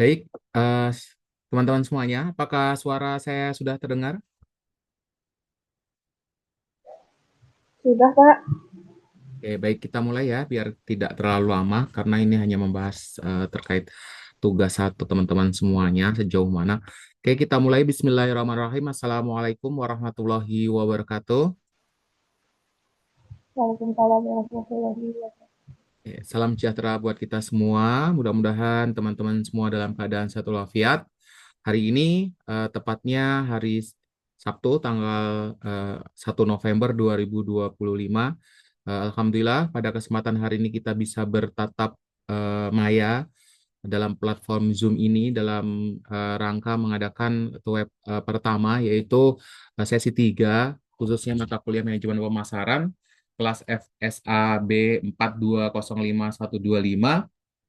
Baik, eh, teman-teman semuanya, apakah suara saya sudah terdengar? Sudah, Pak. Oke, baik kita mulai ya, biar tidak terlalu lama, karena ini hanya membahas terkait tugas satu teman-teman semuanya sejauh mana. Oke, kita mulai. Bismillahirrahmanirrahim. Assalamualaikum warahmatullahi wabarakatuh. Waalaikumsalam warahmatullahi wabarakatuh. Salam sejahtera buat kita semua. Mudah-mudahan teman-teman semua dalam keadaan sehat walafiat. Hari ini tepatnya hari Sabtu tanggal 1 November 2025. Alhamdulillah pada kesempatan hari ini kita bisa bertatap maya dalam platform Zoom ini dalam rangka mengadakan web pertama yaitu sesi 3 khususnya mata kuliah manajemen pemasaran kelas FSAB 4205-125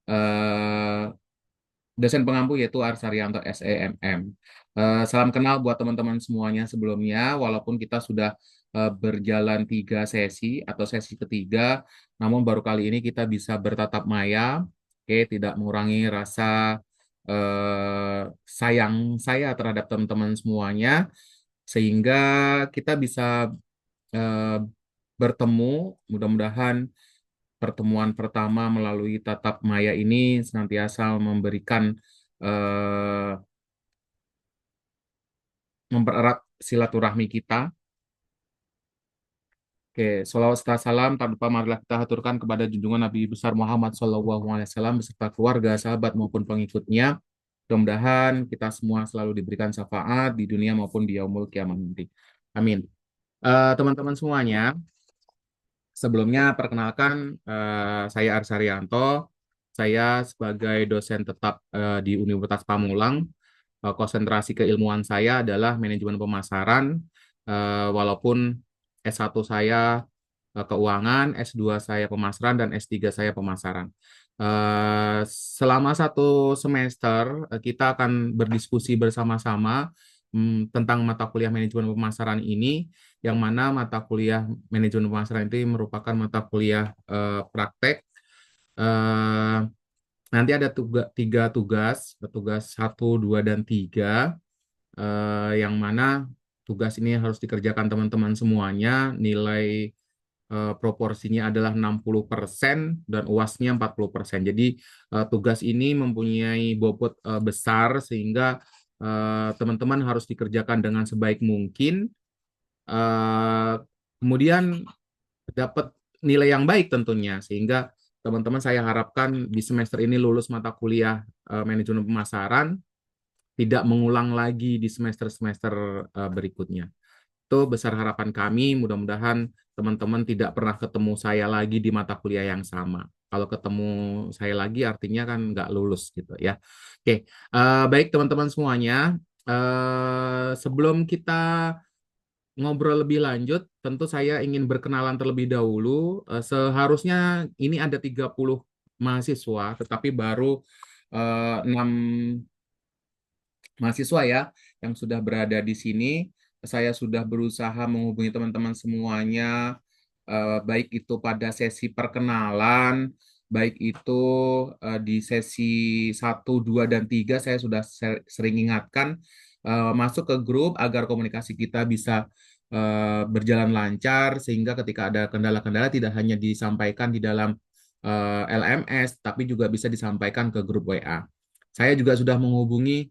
eh, dosen pengampu yaitu Arsarianto SEMM. Salam kenal buat teman-teman semuanya sebelumnya, walaupun kita sudah berjalan 3 sesi atau sesi ketiga, namun baru kali ini kita bisa bertatap maya, oke, tidak mengurangi rasa sayang saya terhadap teman-teman semuanya, sehingga kita bisa eh, bertemu, mudah-mudahan pertemuan pertama melalui tatap maya ini senantiasa memberikan eh, mempererat silaturahmi kita. Oke, salawat serta salam tak lupa marilah kita haturkan kepada junjungan Nabi besar Muhammad SAW beserta keluarga, sahabat maupun pengikutnya. Mudah-mudahan kita semua selalu diberikan syafaat di dunia maupun di yaumul kiamat nanti. Amin. Teman-teman semuanya, sebelumnya perkenalkan saya Arsarianto. Saya sebagai dosen tetap di Universitas Pamulang. Konsentrasi keilmuan saya adalah manajemen pemasaran, walaupun S1 saya keuangan, S2 saya pemasaran, dan S3 saya pemasaran. Selama 1 semester, kita akan berdiskusi bersama-sama tentang mata kuliah manajemen pemasaran ini, yang mana mata kuliah manajemen pemasaran itu merupakan mata kuliah praktek. Eh, Nanti ada 3 tugas, tugas 1, 2, dan 3, yang mana tugas ini harus dikerjakan teman-teman semuanya. Nilai proporsinya adalah 60% dan UASnya 40%. Jadi tugas ini mempunyai bobot besar sehingga teman-teman harus dikerjakan dengan sebaik mungkin. Eh, Kemudian dapat nilai yang baik tentunya, sehingga teman-teman saya harapkan di semester ini lulus mata kuliah manajemen pemasaran, tidak mengulang lagi di semester-semester berikutnya. Itu besar harapan kami, mudah-mudahan teman-teman tidak pernah ketemu saya lagi di mata kuliah yang sama. Kalau ketemu saya lagi artinya kan nggak lulus gitu ya. Oke, baik teman-teman semuanya. Sebelum kita ngobrol lebih lanjut, tentu saya ingin berkenalan terlebih dahulu. Seharusnya ini ada 30 mahasiswa, tetapi baru 6 mahasiswa ya yang sudah berada di sini. Saya sudah berusaha menghubungi teman-teman semuanya, baik itu pada sesi perkenalan, baik itu di sesi 1, 2, dan 3, saya sudah sering ingatkan masuk ke grup agar komunikasi kita bisa berjalan lancar, sehingga ketika ada kendala-kendala tidak hanya disampaikan di dalam LMS, tapi juga bisa disampaikan ke grup WA. Saya juga sudah menghubungi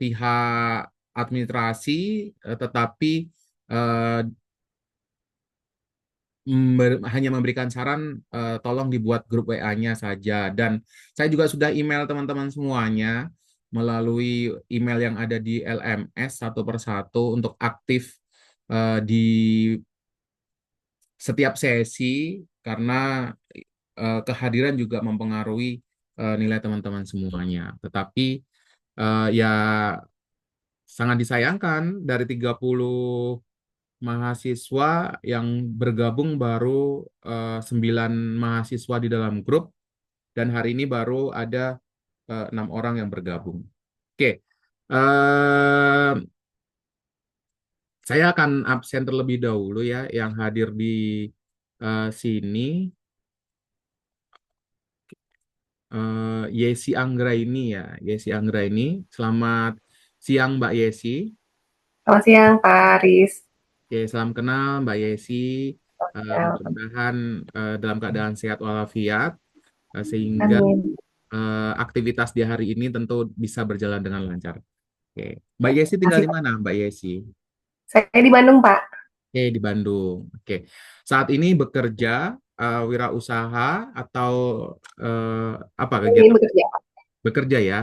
pihak administrasi, tetapi eh, hanya memberikan saran tolong dibuat grup WA-nya saja. Dan saya juga sudah email teman-teman semuanya melalui email yang ada di LMS satu persatu untuk aktif di setiap sesi, karena kehadiran juga mempengaruhi nilai teman-teman semuanya. Tetapi ya sangat disayangkan dari 30 mahasiswa yang bergabung baru 9 mahasiswa di dalam grup, dan hari ini baru ada 6 orang yang bergabung. Oke, eh, saya akan absen terlebih dahulu ya yang hadir di sini. Yesi Anggraini ya. Yesi Anggraini. Selamat siang Mbak Yesi. Selamat siang, Pak Aris. Oke, salam kenal Mbak Yesi. Ya, Mudah-mudahan dalam keadaan sehat walafiat, sehingga amin. aktivitas di hari ini tentu bisa berjalan dengan lancar. Oke, Mbak Yesi tinggal Kasih, di Pak. mana Mbak Yesi? Saya di Bandung, Pak. Oke, di Bandung. Oke, saat ini bekerja, wirausaha atau eh, apa Ini kegiatan? bekerja, Pak. Bekerja ya.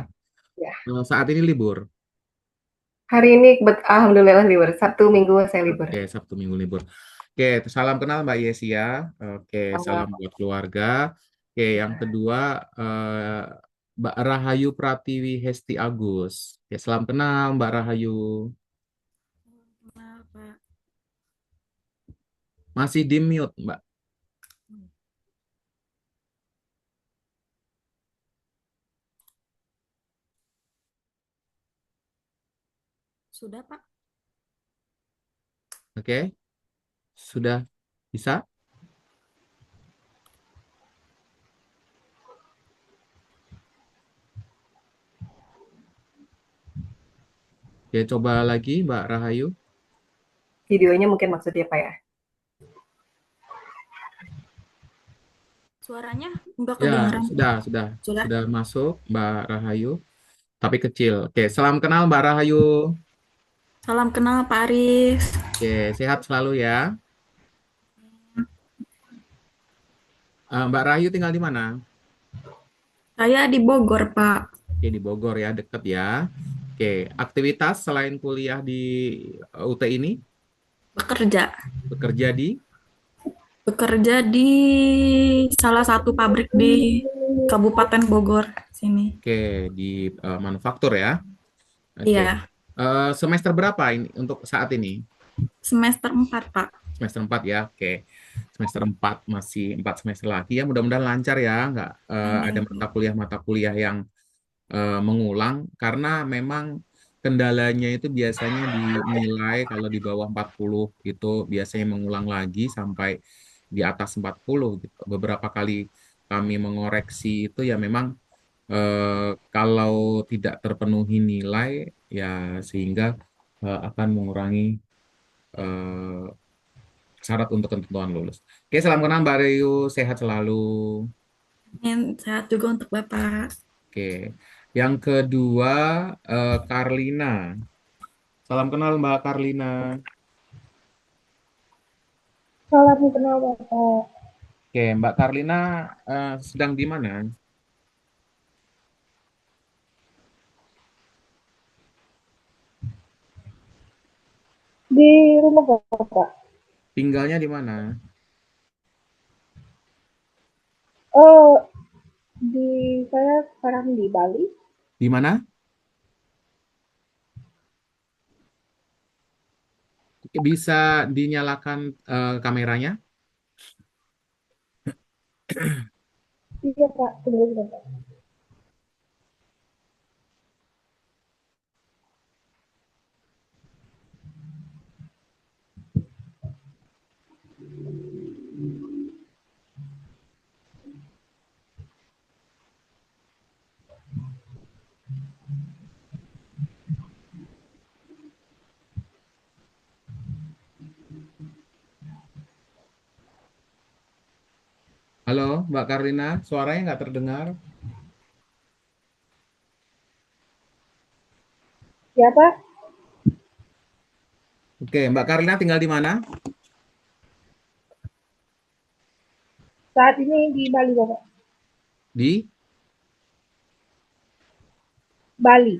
Ya. Saat ini libur. Hari ini, Alhamdulillah libur. Sabtu, Minggu saya libur. Oke, Sabtu Minggu libur. Oke, salam kenal Mbak Yesi ya. Oke, salam Sama. buat keluarga. Oke, yang kedua Mbak Rahayu Pratiwi Hesti Agus. Oke, salam kenal Mbak Rahayu. Kenal, Pak. Masih di mute, Mbak. Sudah, Pak. Oke, sudah bisa? Oke, coba lagi Mbak Rahayu. Videonya mungkin maksudnya, Pak ya. Suaranya nggak Ya, kedengaran, Pak. Sudah. sudah masuk Mbak Rahayu, tapi kecil. Oke, salam kenal Mbak Rahayu. Salam kenal, Pak Aris. Oke, sehat selalu ya. Mbak Rahayu tinggal di mana? Saya di Bogor, Pak. Oke, di Bogor ya, deket ya. Oke, aktivitas selain kuliah di UT ini, Bekerja. bekerja di, Bekerja di salah satu pabrik di Kabupaten Bogor sini. oke, di manufaktur ya. Oke, Iya, semester berapa ini untuk saat ini? semester 4, Pak. Semester 4 ya, oke. Semester 4 masih 4 semester lagi ya, mudah-mudahan lancar ya, nggak ada Amin. mata kuliah yang mengulang, karena memang kendalanya itu biasanya dinilai kalau di bawah 40 itu biasanya mengulang lagi sampai di atas 40 gitu. Beberapa kali kami mengoreksi itu ya memang kalau tidak terpenuhi nilai ya sehingga akan mengurangi eh, syarat untuk ketentuan lulus. Oke, salam kenal Mbak Rayu, sehat selalu. Amin. Sehat juga untuk Bapak. Oke, yang kedua Karlina. Salam kenal Mbak Karlina. Salam kenal, Bapak. Oke, Mbak Karlina sedang di mana? Di rumah Bapak. Tinggalnya di mana? Oh, saya sekarang di Bali. Di mana? Bisa dinyalakan kameranya? Iya, Pak. Tunggu sebentar. Halo, Mbak Karlina, suaranya nggak terdengar. Ya, Pak. Oke, Mbak Karlina tinggal di mana? Saat ini di Bali, Bapak. Di Bali.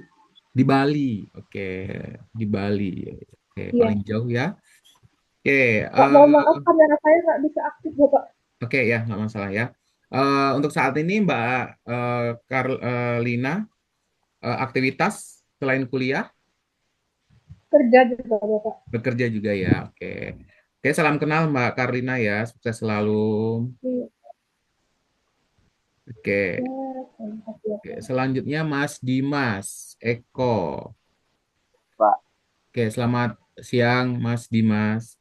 di Bali. Oke, di Bali. Oke, Iya. paling jauh ya. Oke, Pak, mohon maaf kamera saya nggak bisa aktif, Bapak. oke ya, nggak masalah ya. Untuk saat ini Mbak Karlina, aktivitas selain kuliah, Kerja juga, Bapak. bekerja juga ya. Oke, oke, salam kenal Mbak Karlina ya, sukses selalu. Iya. Oke, Ya, terima kasih, ya, oke. Pak. Selanjutnya Mas Dimas Eko. Pak, Oke, selamat siang Mas Dimas.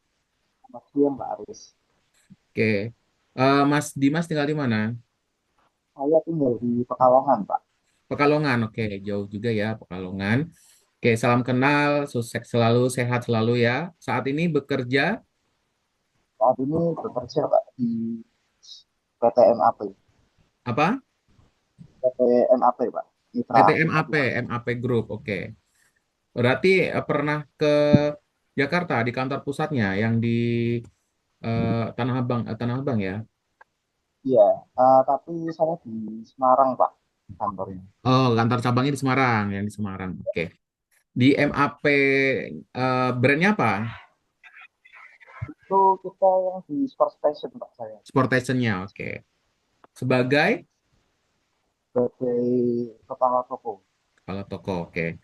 makasih ya Mbak Aris. Oke, Mas Dimas tinggal di mana? saya tinggal di Pekalongan, Pak. Pekalongan, oke, jauh juga ya Pekalongan. Oke, salam kenal, sukses selalu, sehat selalu ya. Saat ini bekerja Saat ini bekerja, Pak, di PT MAP. apa? PT MAP, Pak. Mitra PT MAP, Aplikasi. MAP Group, oke. Berarti pernah ke Jakarta di kantor pusatnya yang di Tanah Abang ya. Iya, tapi saya di Semarang, Pak, kantornya. Oh, kantor cabangnya di Semarang, yang di Semarang. Oke. Di MAP brandnya apa? Itu kita yang di Sport Station, Pak, saya. Sportationnya, oke. Sebagai Sebagai kepala toko. kepala toko, oke.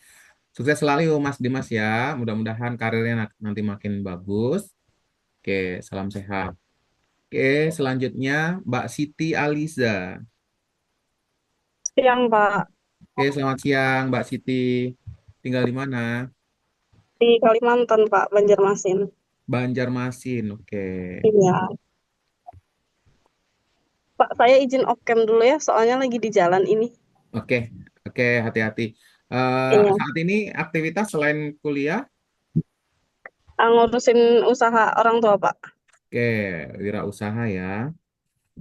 Sukses selalu Mas Dimas ya. Mudah-mudahan karirnya nanti makin bagus. Oke, salam sehat. Oke, selanjutnya Mbak Siti Aliza. Siang, Pak. Oke, selamat siang Mbak Siti. Tinggal di mana? Di Kalimantan, Pak, Banjarmasin. Banjarmasin, oke. Iya. Pak, saya izin off cam dulu ya, soalnya lagi di jalan ini. Oke, oke, hati-hati. Iya. Saat ini aktivitas selain kuliah, Ngurusin usaha orang tua, Pak. oke, wirausaha ya.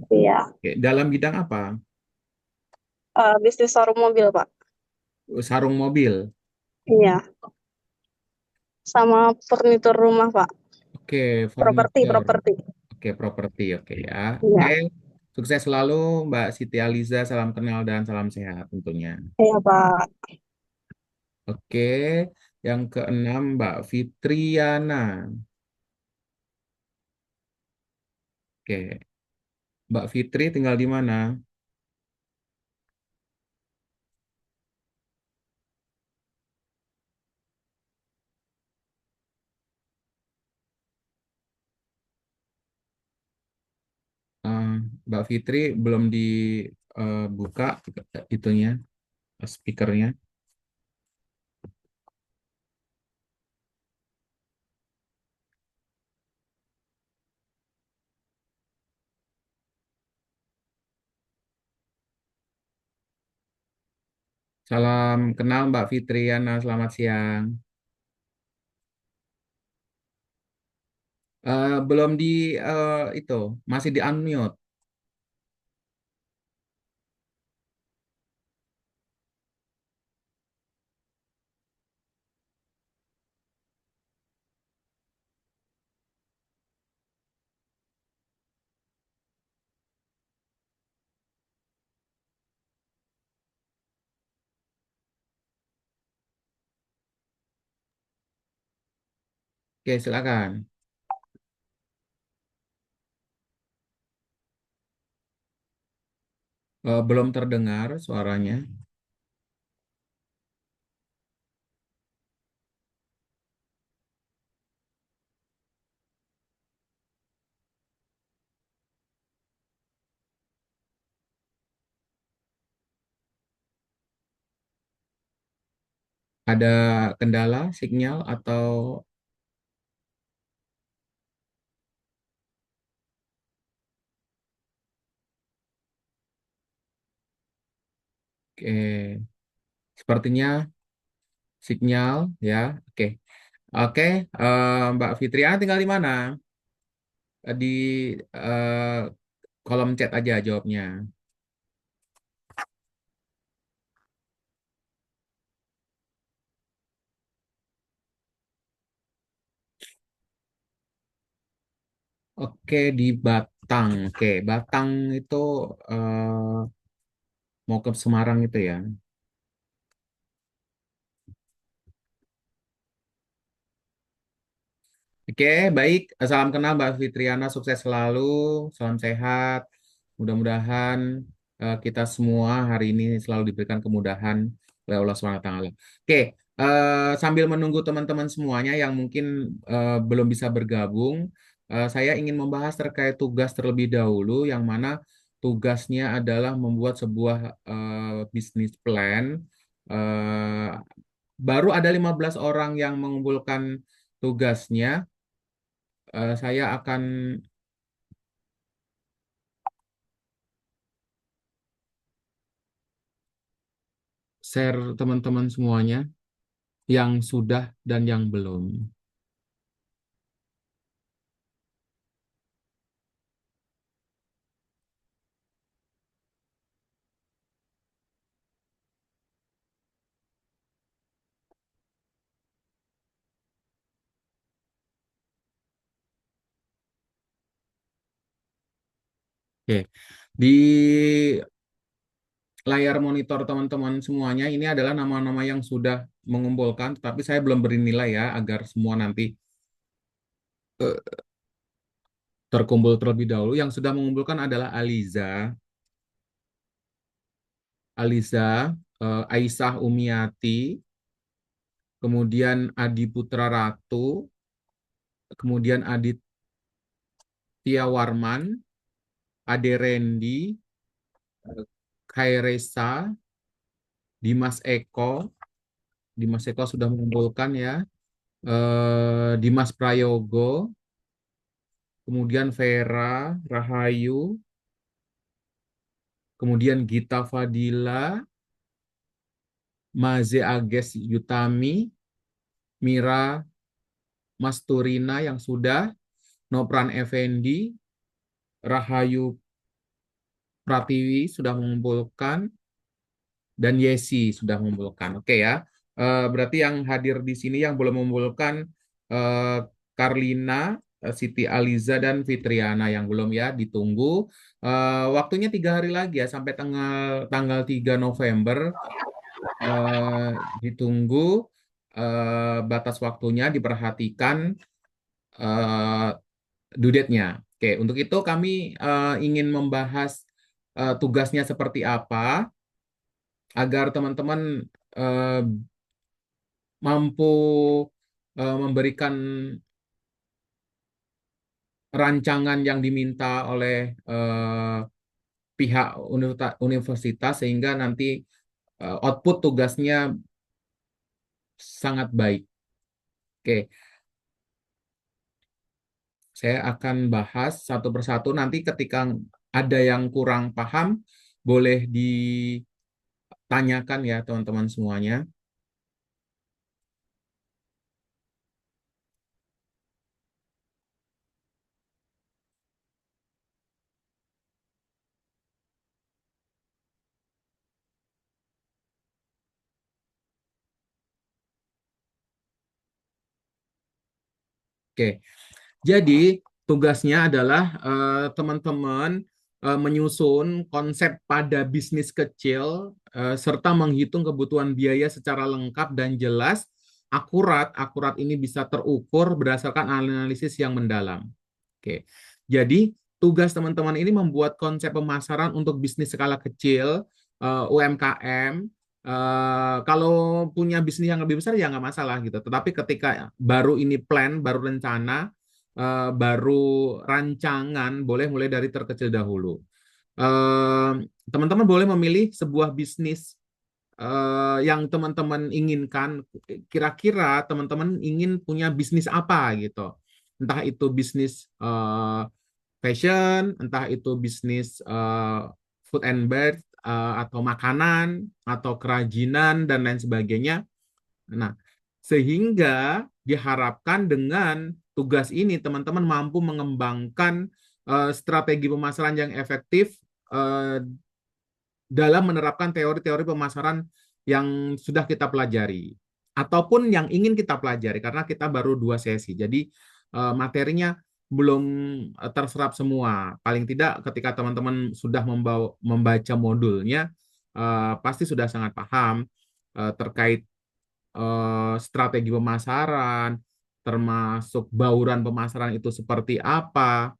Iya. Oke, dalam bidang apa? Bisnis showroom mobil, Pak. Sarung mobil. Iya. Sama furnitur rumah, Pak. Oke, Properti, furniture. properti. Oke, properti. Oke ya. Oke, Iya. sukses selalu Mbak Siti Aliza. Salam kenal dan salam sehat tentunya. Iya, Pak. Oke, yang keenam Mbak Fitriana. Oke, Mbak Fitri tinggal di mana? Eh, Mbak Fitri belum dibuka itunya, speakernya. Salam kenal Mbak Fitriana, selamat siang. Belum itu, masih di unmute. Oke, silakan. Belum terdengar suaranya. Ada kendala sinyal atau oke, sepertinya sinyal ya. Oke, oke. Mbak Fitriana tinggal di mana? Di eh, kolom chat aja jawabnya. Oke, di Batang. Oke, Batang itu mau ke Semarang itu ya. Oke, baik. Salam kenal Mbak Fitriana, sukses selalu, salam sehat. Mudah-mudahan kita semua hari ini selalu diberikan kemudahan oleh Allah SWT. Oke, sambil menunggu teman-teman semuanya yang mungkin belum bisa bergabung, saya ingin membahas terkait tugas terlebih dahulu, yang mana tugasnya adalah membuat sebuah bisnis plan. Eh, Baru ada 15 orang yang mengumpulkan tugasnya. Saya akan, share teman-teman semuanya yang sudah dan yang belum. Oke, di layar monitor teman-teman semuanya ini adalah nama-nama yang sudah mengumpulkan, tetapi saya belum beri nilai ya agar semua nanti terkumpul terlebih dahulu. Yang sudah mengumpulkan adalah Aliza, Aisyah Umiati, kemudian Adi Putra Ratu, kemudian Aditya Warman, Ade Rendi, Khairesa, Dimas Eko. Dimas Eko sudah mengumpulkan ya. Dimas Prayogo, kemudian Vera Rahayu, kemudian Gita Fadila, Maze Ages Yutami, Mira Masturina yang sudah, Nopran Effendi, Rahayu Pratiwi sudah mengumpulkan, dan Yesi sudah mengumpulkan. Oke ya. Berarti yang hadir di sini yang belum mengumpulkan Karlina, Siti Aliza, dan Fitriana yang belum ya, ditunggu. Waktunya 3 hari lagi ya, sampai tanggal 3 November. Ditunggu batas waktunya, diperhatikan due date-nya. Oke, untuk itu kami ingin membahas tugasnya seperti apa agar teman-teman eh, mampu memberikan rancangan yang diminta oleh pihak universitas sehingga nanti output tugasnya sangat baik. Oke, saya akan bahas satu persatu. Nanti ketika ada yang kurang paham, boleh ditanyakan ya teman-teman semuanya. Oke, jadi tugasnya adalah teman-teman menyusun konsep pada bisnis kecil serta menghitung kebutuhan biaya secara lengkap dan jelas, akurat. Akurat ini bisa terukur berdasarkan analisis yang mendalam. Oke. Jadi tugas teman-teman ini membuat konsep pemasaran untuk bisnis skala kecil, UMKM. Kalau punya bisnis yang lebih besar ya nggak masalah gitu. Tetapi ketika baru ini plan, baru rencana, baru rancangan, boleh mulai dari terkecil dahulu. Teman-teman boleh memilih sebuah bisnis yang teman-teman inginkan. Kira-kira teman-teman ingin punya bisnis apa gitu. Entah itu bisnis fashion, entah itu bisnis food and beverage, atau makanan, atau kerajinan, dan lain sebagainya. Nah, sehingga diharapkan dengan tugas ini teman-teman mampu mengembangkan strategi pemasaran yang efektif dalam menerapkan teori-teori pemasaran yang sudah kita pelajari ataupun yang ingin kita pelajari karena kita baru 2 sesi. Jadi materinya belum terserap semua. Paling tidak ketika teman-teman sudah membaca modulnya pasti sudah sangat paham terkait strategi pemasaran, termasuk bauran pemasaran itu seperti apa,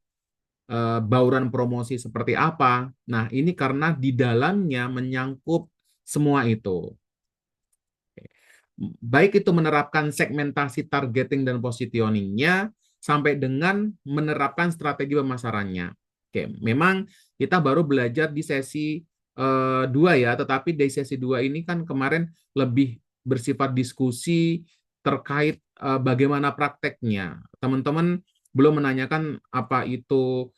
bauran promosi seperti apa. Nah, ini karena di dalamnya menyangkut semua itu. Baik itu menerapkan segmentasi targeting dan positioningnya, sampai dengan menerapkan strategi pemasarannya. Oke, memang kita baru belajar di sesi 2 ya, tetapi di sesi 2 ini kan kemarin lebih bersifat diskusi terkait bagaimana prakteknya. Teman-teman belum menanyakan apa itu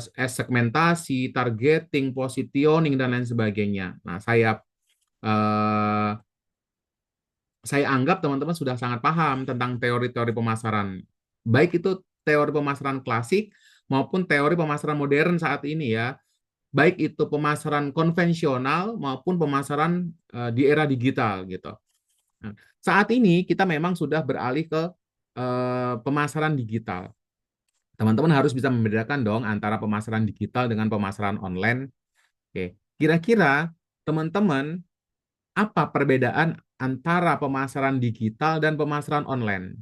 segmentasi, targeting, positioning, dan lain sebagainya. Nah, saya eh, saya anggap teman-teman sudah sangat paham tentang teori-teori pemasaran. Baik itu teori pemasaran klasik maupun teori pemasaran modern saat ini ya. Baik itu pemasaran konvensional maupun pemasaran di era digital gitu. Nah, saat ini kita memang sudah beralih ke pemasaran digital. Teman-teman harus bisa membedakan dong antara pemasaran digital dengan pemasaran online. Oke, kira-kira teman-teman apa perbedaan antara pemasaran digital dan pemasaran online?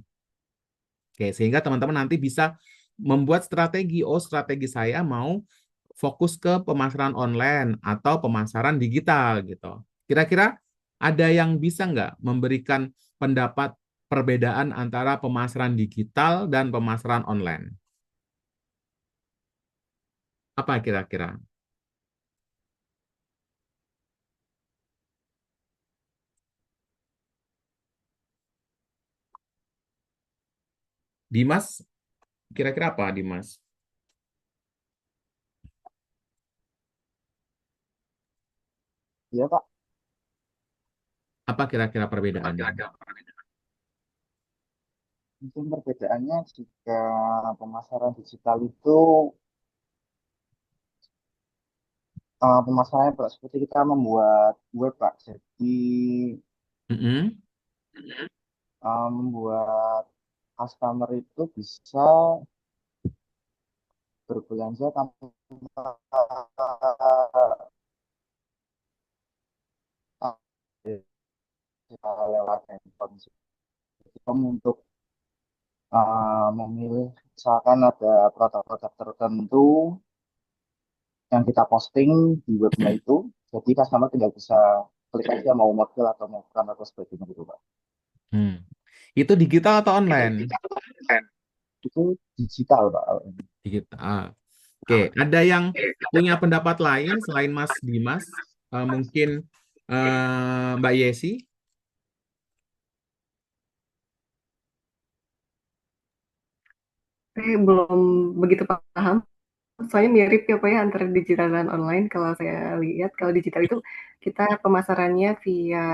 Oke, sehingga teman-teman nanti bisa membuat strategi. Oh, strategi saya mau fokus ke pemasaran online atau pemasaran digital gitu. Kira-kira ada yang bisa nggak memberikan pendapat perbedaan antara pemasaran digital dan pemasaran online? Apa kira-kira? Dimas, kira-kira apa Dimas? Iya Pak, Apa kira-kira perbedaannya? mungkin perbedaannya jika pemasaran digital itu pemasarannya Pak, seperti kita membuat web Pak. Jadi Mm-mm. membuat customer itu bisa berbelanja tanpa lewat handphone. Jadi kamu untuk memilih misalkan ada produk-produk tertentu yang kita posting di webnya itu, jadi customer tinggal bisa klik aja mau model atau mau bukan atau sebagainya gitu Pak. Hmm. Itu digital atau online? Itu digital Pak. Digital. Oke, ada yang punya pendapat lain selain Mas Dimas? Mungkin Mbak Yesi? Saya belum begitu paham. Soalnya mirip ya Pak ya antara digital dan online. Kalau saya lihat, kalau digital itu kita pemasarannya via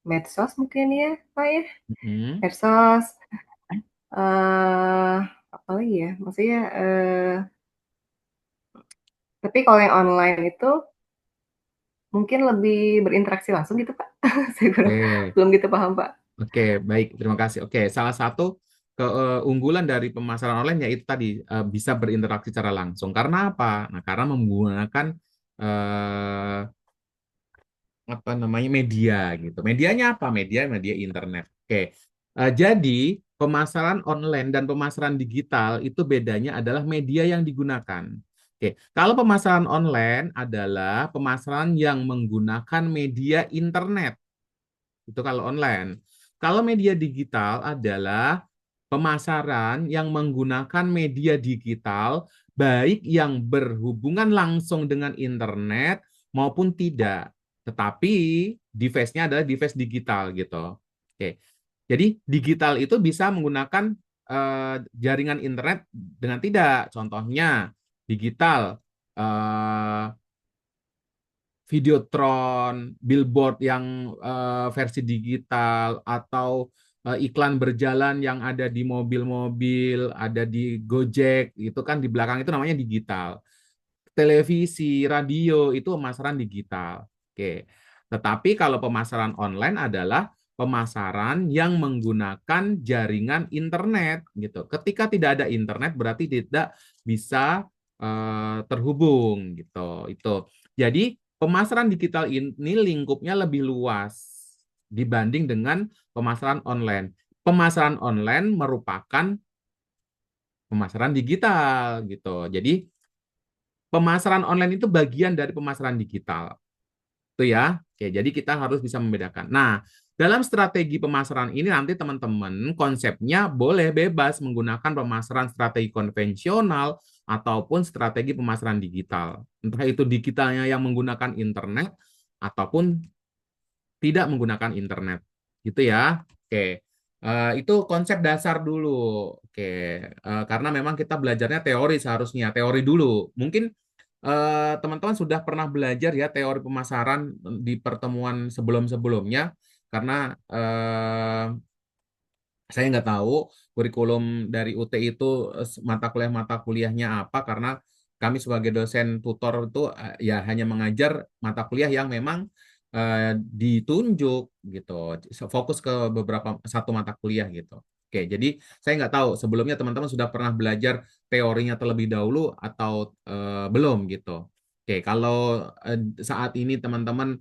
medsos mungkin ya Pak ya. Mm-mm. Medsos, eh apa lagi ya? Maksudnya, tapi kalau yang online itu mungkin lebih berinteraksi langsung gitu Pak. Saya Oke. belum gitu paham Pak. Oke, baik, terima kasih. Oke, salah satu keunggulan dari pemasaran online yaitu tadi bisa berinteraksi secara langsung. Karena apa? Nah, karena menggunakan eh, apa namanya media gitu. Medianya apa? Media internet. Oke, jadi pemasaran online dan pemasaran digital itu bedanya adalah media yang digunakan. Oke, kalau pemasaran online adalah pemasaran yang menggunakan media internet. Itu kalau online. Kalau media digital adalah pemasaran yang menggunakan media digital, baik yang berhubungan langsung dengan internet maupun tidak. Tetapi device-nya adalah device digital gitu. Oke. Jadi digital itu bisa menggunakan jaringan internet dengan tidak. Contohnya digital eh, Videotron, billboard yang versi digital, atau iklan berjalan yang ada di mobil-mobil, ada di Gojek, itu kan di belakang itu namanya digital. Televisi, radio, itu pemasaran digital. Oke. Tetapi kalau pemasaran online adalah pemasaran yang menggunakan jaringan internet gitu. Ketika tidak ada internet berarti tidak bisa terhubung gitu. Itu. Jadi pemasaran digital ini lingkupnya lebih luas dibanding dengan pemasaran online. Pemasaran online merupakan pemasaran digital gitu. Jadi pemasaran online itu bagian dari pemasaran digital. Itu ya. Oke, jadi kita harus bisa membedakan. Nah, dalam strategi pemasaran ini nanti teman-teman konsepnya boleh bebas menggunakan pemasaran strategi konvensional ataupun strategi pemasaran digital. Entah itu digitalnya yang menggunakan internet ataupun tidak menggunakan internet. Gitu ya. Oke. Itu konsep dasar dulu. Oke. Karena memang kita belajarnya teori seharusnya, teori dulu. Mungkin teman-teman sudah pernah belajar ya teori pemasaran di pertemuan sebelum-sebelumnya, karena saya nggak tahu kurikulum dari UT itu mata kuliahnya apa, karena kami sebagai dosen tutor itu ya hanya mengajar mata kuliah yang memang ditunjuk gitu, fokus ke beberapa satu mata kuliah gitu. Oke, jadi saya nggak tahu sebelumnya teman-teman sudah pernah belajar teorinya terlebih dahulu atau belum gitu. Oke, kalau saat ini teman-teman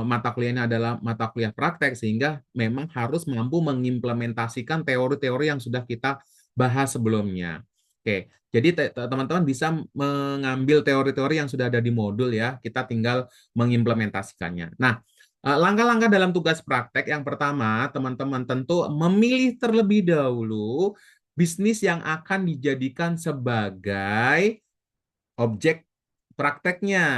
mata kuliahnya adalah mata kuliah praktek, sehingga memang harus mampu mengimplementasikan teori-teori yang sudah kita bahas sebelumnya. Oke, jadi teman-teman bisa mengambil teori-teori yang sudah ada di modul ya, kita tinggal mengimplementasikannya. Nah, langkah-langkah dalam tugas praktek yang pertama, teman-teman tentu memilih terlebih dahulu bisnis yang akan dijadikan sebagai objek prakteknya.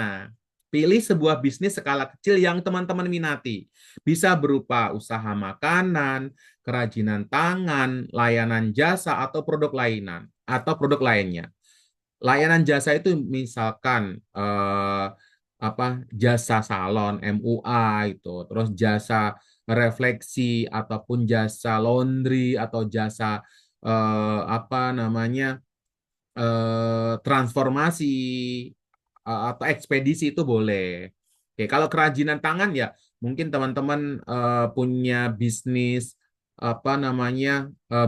Pilih sebuah bisnis skala kecil yang teman-teman minati. Bisa berupa usaha makanan, kerajinan tangan, layanan jasa, atau produk lainnya. Layanan jasa itu misalkan jasa salon MUA itu, terus jasa refleksi ataupun jasa laundry atau jasa transformasi atau ekspedisi itu boleh. Oke, kalau kerajinan tangan ya mungkin teman-teman punya bisnis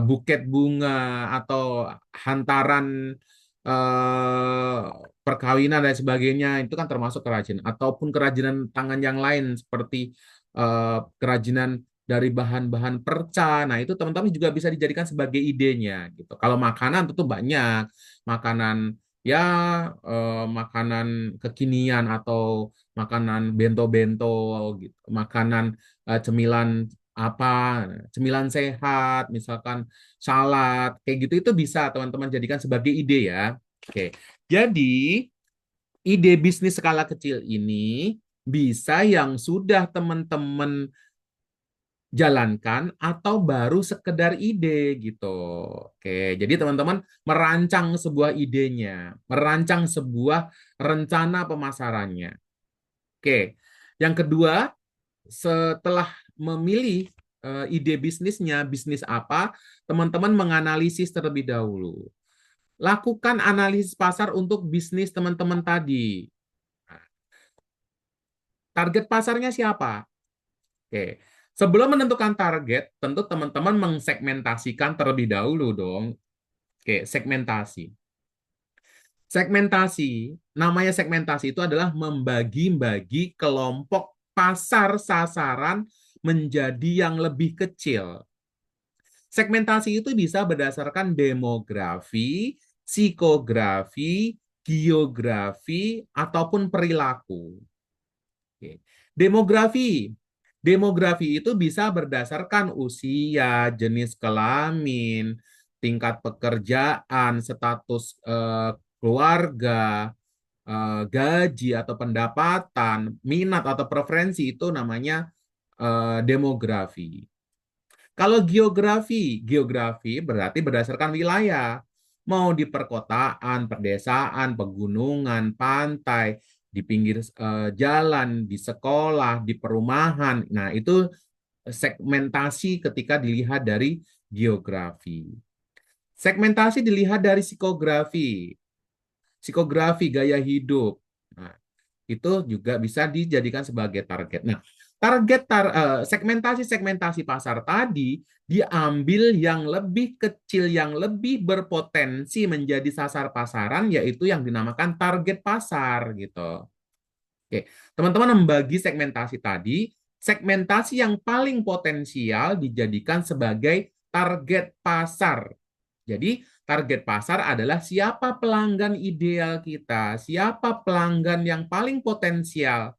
buket bunga atau hantaran eh, perkawinan dan sebagainya, itu kan termasuk kerajinan, ataupun kerajinan tangan yang lain seperti kerajinan dari bahan-bahan perca. Nah, itu teman-teman juga bisa dijadikan sebagai idenya gitu. Kalau makanan tentu banyak makanan ya makanan kekinian atau makanan bento-bento gitu, makanan cemilan apa, cemilan sehat, misalkan salad, kayak gitu itu bisa teman-teman jadikan sebagai ide ya. Oke, jadi ide bisnis skala kecil ini bisa yang sudah teman-teman jalankan atau baru sekedar ide gitu. Oke, jadi teman-teman merancang sebuah idenya, merancang sebuah rencana pemasarannya. Oke, yang kedua, setelah memilih ide bisnisnya, bisnis apa, teman-teman menganalisis terlebih dahulu. Lakukan analisis pasar untuk bisnis teman-teman tadi. Target pasarnya siapa? Oke. Sebelum menentukan target, tentu teman-teman mengsegmentasikan terlebih dahulu dong. Oke, segmentasi. Namanya segmentasi itu adalah membagi-bagi kelompok pasar sasaran menjadi yang lebih kecil. Segmentasi itu bisa berdasarkan demografi, psikografi, geografi, ataupun perilaku. Oke. Demografi. Demografi itu bisa berdasarkan usia, jenis kelamin, tingkat pekerjaan, status keluarga, gaji atau pendapatan, minat atau preferensi, itu namanya demografi. Kalau geografi berarti berdasarkan wilayah. Mau di perkotaan, perdesaan, pegunungan, pantai, di pinggir jalan, di sekolah, di perumahan. Nah, itu segmentasi ketika dilihat dari geografi. Segmentasi dilihat dari psikografi. Psikografi gaya hidup. Nah, itu juga bisa dijadikan sebagai target. Nah, segmentasi pasar tadi diambil yang lebih kecil, yang lebih berpotensi menjadi sasar pasaran, yaitu yang dinamakan target pasar gitu. Oke, teman-teman membagi segmentasi tadi, segmentasi yang paling potensial dijadikan sebagai target pasar. Jadi, target pasar adalah siapa pelanggan ideal kita, siapa pelanggan yang paling potensial.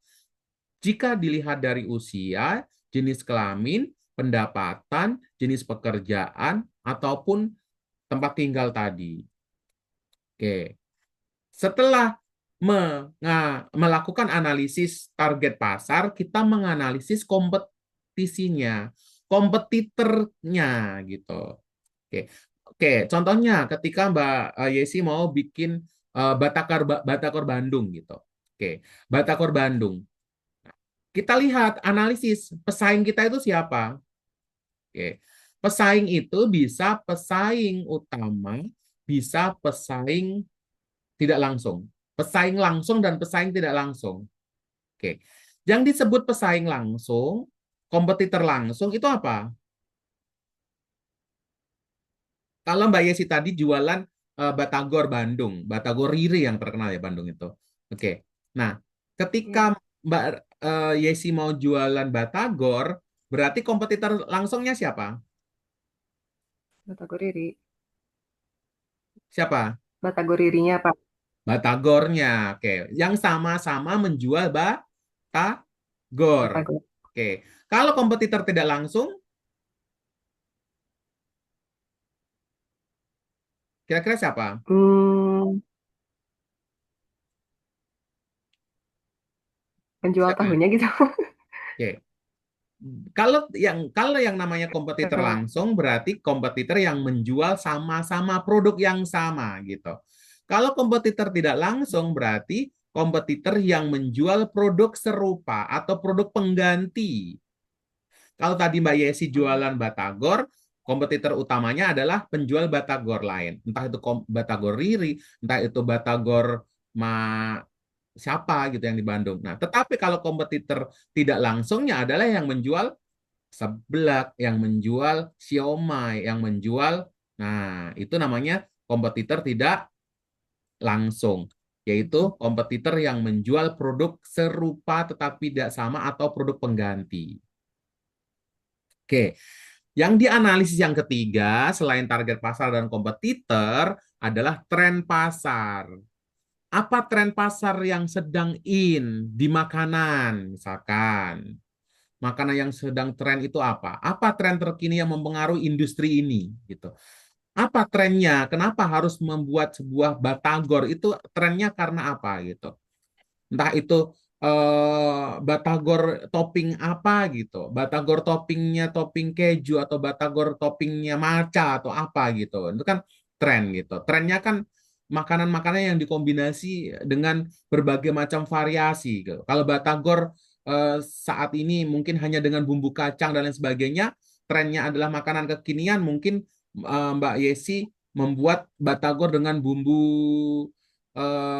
Jika dilihat dari usia, jenis kelamin, pendapatan, jenis pekerjaan, ataupun tempat tinggal tadi. Oke. Setelah melakukan analisis target pasar, kita menganalisis kompetisinya, kompetitornya gitu. Oke. Oke, contohnya ketika Mbak Yesi mau bikin Batagor Bandung gitu. Oke, Batagor Bandung. Kita lihat analisis pesaing kita itu siapa. Oke. Pesaing itu bisa pesaing utama, bisa pesaing tidak langsung. Pesaing langsung dan pesaing tidak langsung. Oke. Yang disebut pesaing langsung, kompetitor langsung itu apa? Kalau Mbak Yesi tadi jualan Batagor Bandung, Batagor Riri yang terkenal ya Bandung itu. Oke. Nah, ketika Iya, Mbak Yesi mau jualan Batagor, berarti kompetitor langsungnya siapa? Batagoriri. Siapa? Batagoririnya Pak. Batagornya. Oke, yang sama-sama menjual Batagor. Batagor. Oke. Kalau kompetitor tidak langsung, kira-kira siapa? Hmm, penjual Siapa? tahunya gitu. Oke. Kalau yang namanya kompetitor langsung berarti kompetitor yang menjual sama-sama produk yang sama gitu. Kalau kompetitor tidak langsung berarti kompetitor yang menjual produk serupa atau produk pengganti. Kalau tadi Mbak Yesi jualan Batagor, kompetitor utamanya adalah penjual Batagor lain. Entah itu Batagor Riri, entah itu Batagor Ma siapa gitu yang di Bandung. Nah, tetapi kalau kompetitor tidak langsungnya adalah yang menjual seblak, yang menjual siomay, yang menjual, nah itu namanya kompetitor tidak langsung, yaitu kompetitor yang menjual produk serupa tetapi tidak sama atau produk pengganti. Oke, yang dianalisis yang ketiga selain target pasar dan kompetitor adalah tren pasar. Apa tren pasar yang sedang in di makanan, misalkan? Makanan yang sedang tren itu apa? Apa tren terkini yang mempengaruhi industri ini? Gitu. Apa trennya? Kenapa harus membuat sebuah batagor? Itu trennya karena apa? Gitu. Entah itu batagor topping apa gitu. Batagor toppingnya topping keju atau batagor toppingnya matcha atau apa gitu. Itu kan tren gitu. Trennya kan makanan-makanan yang dikombinasi dengan berbagai macam variasi gitu. Kalau batagor saat ini mungkin hanya dengan bumbu kacang dan lain sebagainya, trennya adalah makanan kekinian mungkin Mbak Yesi membuat batagor dengan bumbu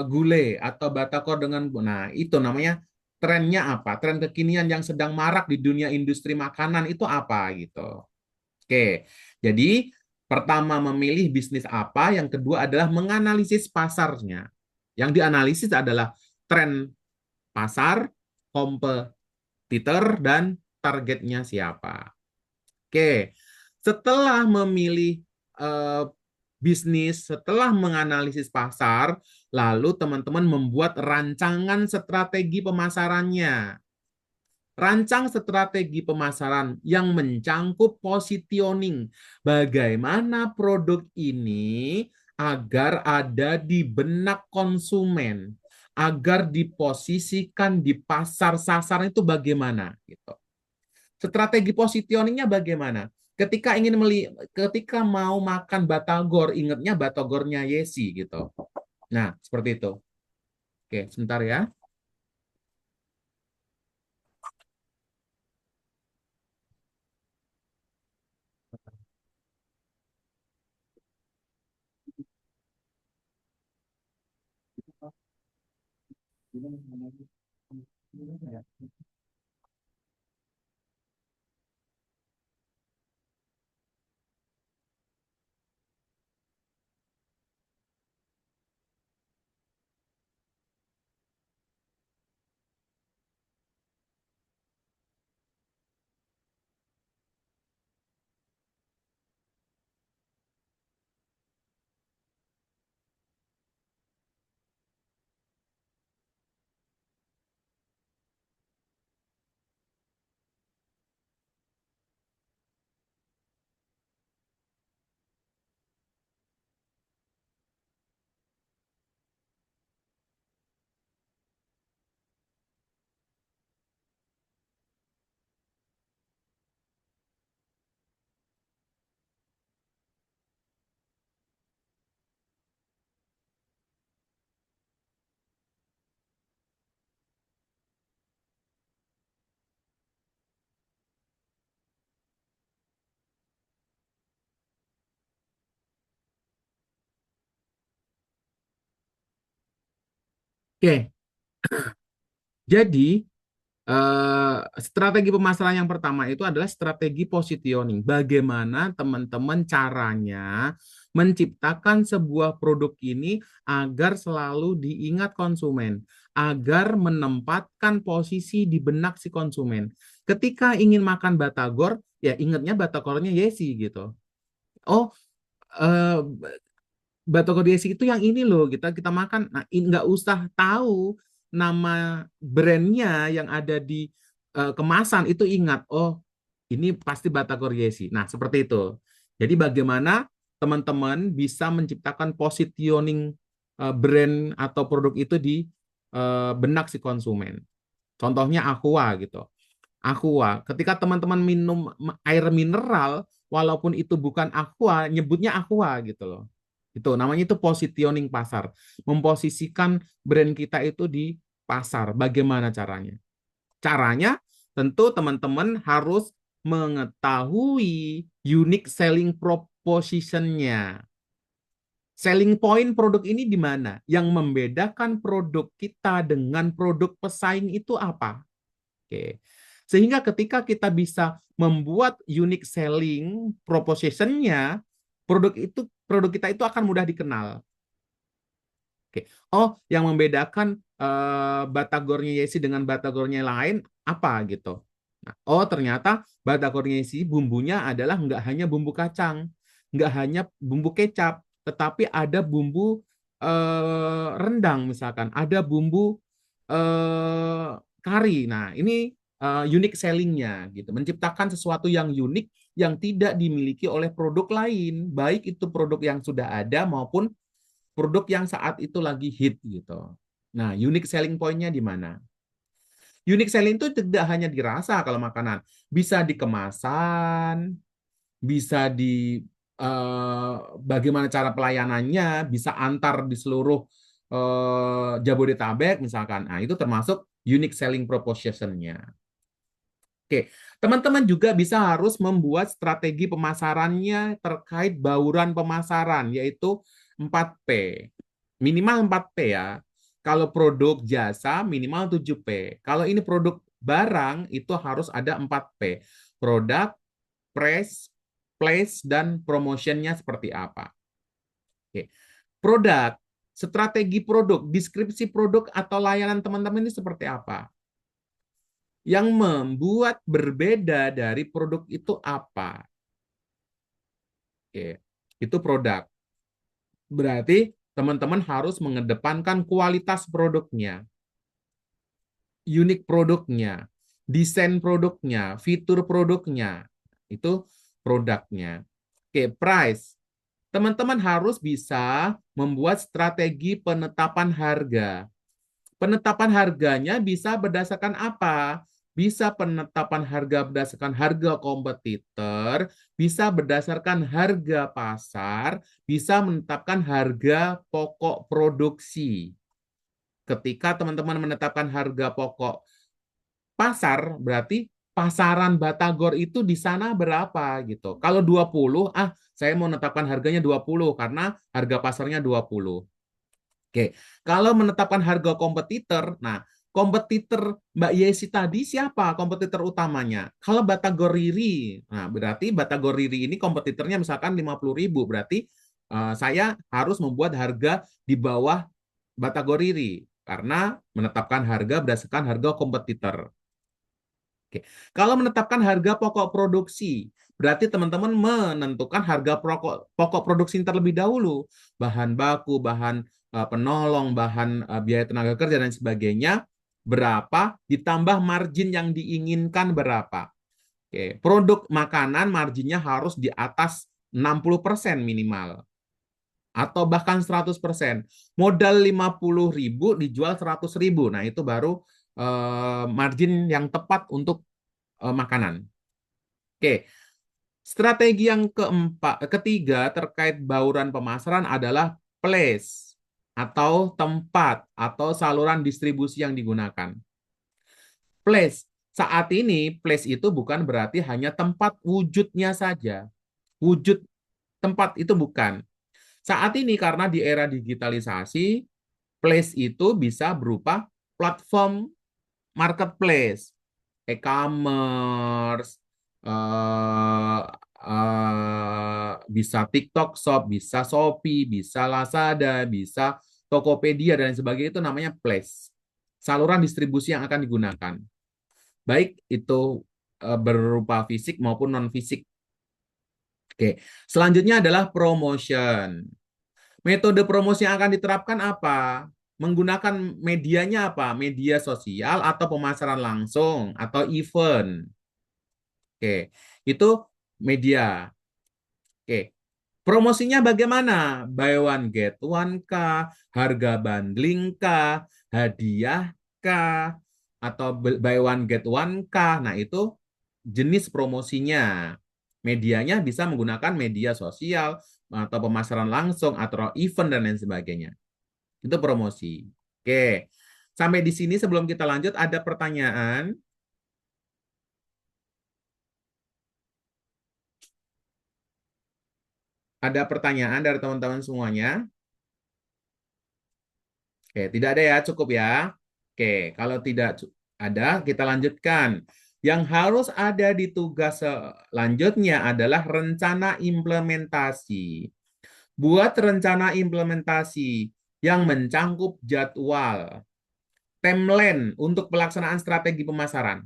gulai atau batagor dengan nah itu namanya trennya apa? Tren kekinian yang sedang marak di dunia industri makanan itu apa gitu. Oke. Jadi pertama memilih bisnis apa, yang kedua adalah menganalisis pasarnya. Yang dianalisis adalah tren pasar, kompetitor dan targetnya siapa. Oke. Setelah memilih eh, bisnis, setelah menganalisis pasar, lalu teman-teman membuat rancangan strategi pemasarannya. Rancang strategi pemasaran yang mencangkup positioning. Bagaimana produk ini agar ada di benak konsumen, agar diposisikan di pasar sasaran itu bagaimana gitu. Strategi positioningnya bagaimana? Ketika mau makan batagor, ingatnya batagornya Yesi gitu. Nah, seperti itu. Oke, sebentar ya. Oke, jadi strategi pemasaran yang pertama itu adalah strategi positioning. Bagaimana teman-teman caranya menciptakan sebuah produk ini agar selalu diingat konsumen, agar menempatkan posisi di benak si konsumen. Ketika ingin makan batagor, ya ingatnya batagornya Yesi gitu. Oh, eh, batagor Yesi itu yang ini loh, kita kita makan. Nah, nggak usah tahu nama brandnya yang ada di kemasan itu, ingat, oh ini pasti Batagor Yesi. Nah, seperti itu. Jadi bagaimana teman-teman bisa menciptakan positioning brand atau produk itu di benak si konsumen. Contohnya Aqua gitu. Aqua, ketika teman-teman minum air mineral, walaupun itu bukan Aqua, nyebutnya Aqua gitu loh. Itu namanya itu positioning pasar. Memposisikan brand kita itu di pasar. Bagaimana caranya? Caranya tentu teman-teman harus mengetahui unique selling proposition-nya. Selling point produk ini di mana? Yang membedakan produk kita dengan produk pesaing itu apa? Oke. Sehingga ketika kita bisa membuat unique selling proposition-nya, produk kita itu akan mudah dikenal. Oke. Oh, yang membedakan Batagornya Yesi dengan Batagornya lain apa gitu. Nah, oh, ternyata Batagornya Yesi bumbunya adalah nggak hanya bumbu kacang, nggak hanya bumbu kecap, tetapi ada bumbu rendang misalkan, ada bumbu kari. Nah, ini unique selling-nya gitu. Menciptakan sesuatu yang unik yang tidak dimiliki oleh produk lain, baik itu produk yang sudah ada maupun produk yang saat itu lagi hit gitu. Nah, unique selling point-nya di mana? Unique selling itu tidak hanya dirasa kalau makanan, bisa di kemasan, bisa di bagaimana cara pelayanannya, bisa antar di seluruh Jabodetabek misalkan. Nah, itu termasuk unique selling proposition-nya. Oke, teman-teman juga bisa harus membuat strategi pemasarannya terkait bauran pemasaran, yaitu 4P. Minimal 4P ya. Kalau produk jasa minimal 7P. Kalau ini produk barang itu harus ada 4P. Produk, price, place, dan promotionnya seperti apa. Oke. Produk, strategi produk, deskripsi produk atau layanan teman-teman ini seperti apa? Yang membuat berbeda dari produk itu apa? Oke, itu produk. Berarti teman-teman harus mengedepankan kualitas produknya, unik produknya, desain produknya, fitur produknya. Itu produknya. Oke, price. Teman-teman harus bisa membuat strategi penetapan harga. Penetapan harganya bisa berdasarkan apa? Bisa penetapan harga berdasarkan harga kompetitor, bisa berdasarkan harga pasar, bisa menetapkan harga pokok produksi. Ketika teman-teman menetapkan harga pokok pasar, berarti pasaran Batagor itu di sana berapa gitu. Kalau 20, saya mau menetapkan harganya 20 karena harga pasarnya 20. Oke, kalau menetapkan harga kompetitor, nah kompetitor Mbak Yesi tadi siapa kompetitor utamanya? Kalau Batagor Riri, nah berarti Batagor Riri ini kompetitornya misalkan 50.000, berarti saya harus membuat harga di bawah Batagor Riri karena menetapkan harga berdasarkan harga kompetitor. Oke. Kalau menetapkan harga pokok produksi, berarti teman-teman menentukan harga pokok produksi terlebih dahulu. Bahan baku, bahan penolong, bahan biaya tenaga kerja, dan sebagainya, berapa, ditambah margin yang diinginkan berapa. Oke. Produk makanan marginnya harus di atas 60% minimal. Atau bahkan 100%. Modal 50.000 dijual 100.000. Nah, itu baru margin yang tepat untuk makanan. Oke, strategi yang ketiga terkait bauran pemasaran adalah place atau tempat atau saluran distribusi yang digunakan. Place, saat ini place itu bukan berarti hanya tempat wujudnya saja. Tempat itu bukan. Saat ini karena di era digitalisasi, Place itu bisa berupa platform marketplace, e-commerce, bisa TikTok Shop, bisa Shopee, bisa Lazada, bisa Tokopedia, dan sebagainya. Itu namanya place. Saluran distribusi yang akan digunakan. Baik itu berupa fisik maupun non-fisik. Oke, selanjutnya adalah promotion. Metode promosi yang akan diterapkan apa? Menggunakan medianya apa? Media sosial atau pemasaran langsung atau event. Oke, itu media. Oke, promosinya bagaimana? Buy one get one kah? Harga bundling kah? Hadiah kah? Atau buy one get one kah? Nah, itu jenis promosinya. Medianya bisa menggunakan media sosial atau pemasaran langsung atau event dan lain sebagainya. Itu promosi. Oke. Sampai di sini sebelum kita lanjut ada pertanyaan. Ada pertanyaan dari teman-teman semuanya? Oke, tidak ada ya, cukup ya. Oke, kalau tidak ada, kita lanjutkan. Yang harus ada di tugas selanjutnya adalah rencana implementasi. Buat rencana implementasi yang mencangkup jadwal, timeline untuk pelaksanaan strategi pemasaran.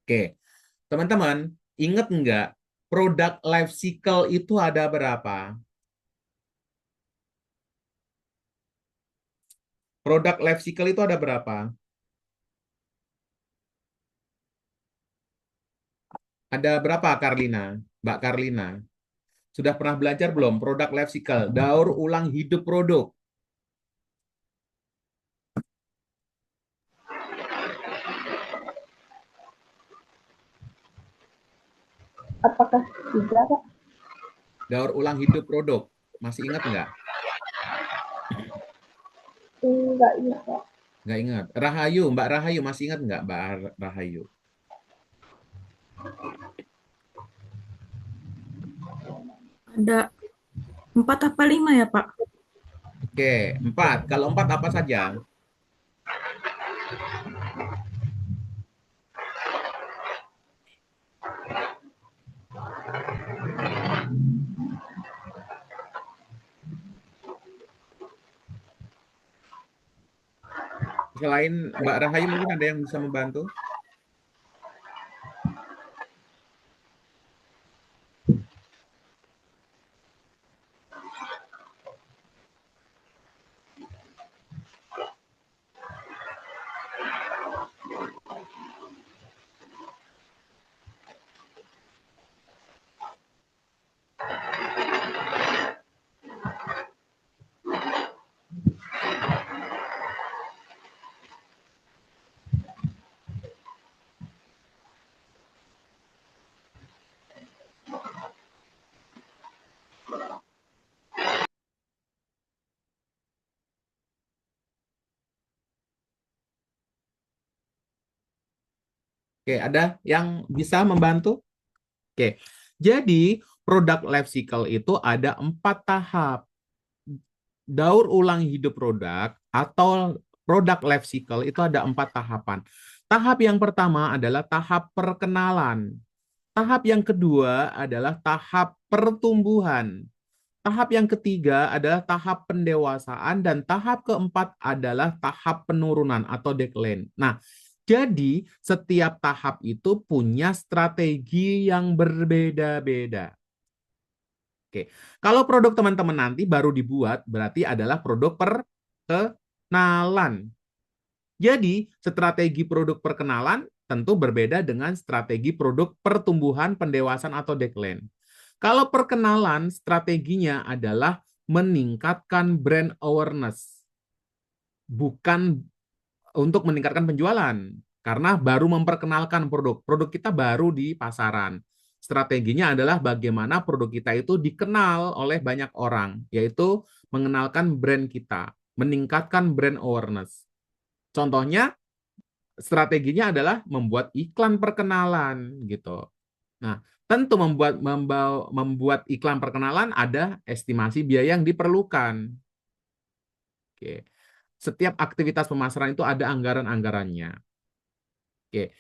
Oke, teman-teman, ingat nggak produk life cycle itu ada berapa? Produk life cycle itu ada berapa? Ada berapa, Karlina? Mbak Karlina? Sudah pernah belajar belum produk life cycle? Daur ulang hidup produk. Apakah juga, Pak? Daur ulang hidup produk. Masih ingat nggak? Enggak ingat, Pak. Nggak ingat. Rahayu, Mbak Rahayu masih ingat nggak, Mbak Rahayu? Ada 4 apa 5 ya, Pak? Oke, 4. Kalau 4 apa saja? Selain Mbak Rahayu mungkin ada yang bisa membantu? Oke, ada yang bisa membantu? Oke, jadi produk life cycle itu ada 4 tahap. Daur ulang hidup produk atau produk life cycle itu ada 4 tahapan. Tahap yang pertama adalah tahap perkenalan. Tahap yang kedua adalah tahap pertumbuhan. Tahap yang ketiga adalah tahap pendewasaan dan tahap keempat adalah tahap penurunan atau decline. Nah, jadi setiap tahap itu punya strategi yang berbeda-beda. Oke, kalau produk teman-teman nanti baru dibuat berarti adalah produk perkenalan. Jadi, strategi produk perkenalan tentu berbeda dengan strategi produk pertumbuhan, pendewasaan atau decline. Kalau perkenalan, strateginya adalah meningkatkan brand awareness, bukan untuk meningkatkan penjualan, karena baru memperkenalkan produk. Produk kita baru di pasaran. Strateginya adalah bagaimana produk kita itu dikenal oleh banyak orang, yaitu mengenalkan brand kita, meningkatkan brand awareness. Contohnya, strateginya adalah membuat iklan perkenalan gitu. Nah, tentu membuat iklan perkenalan ada estimasi biaya yang diperlukan. Oke. Setiap aktivitas pemasaran itu ada anggaran-anggarannya. Oke.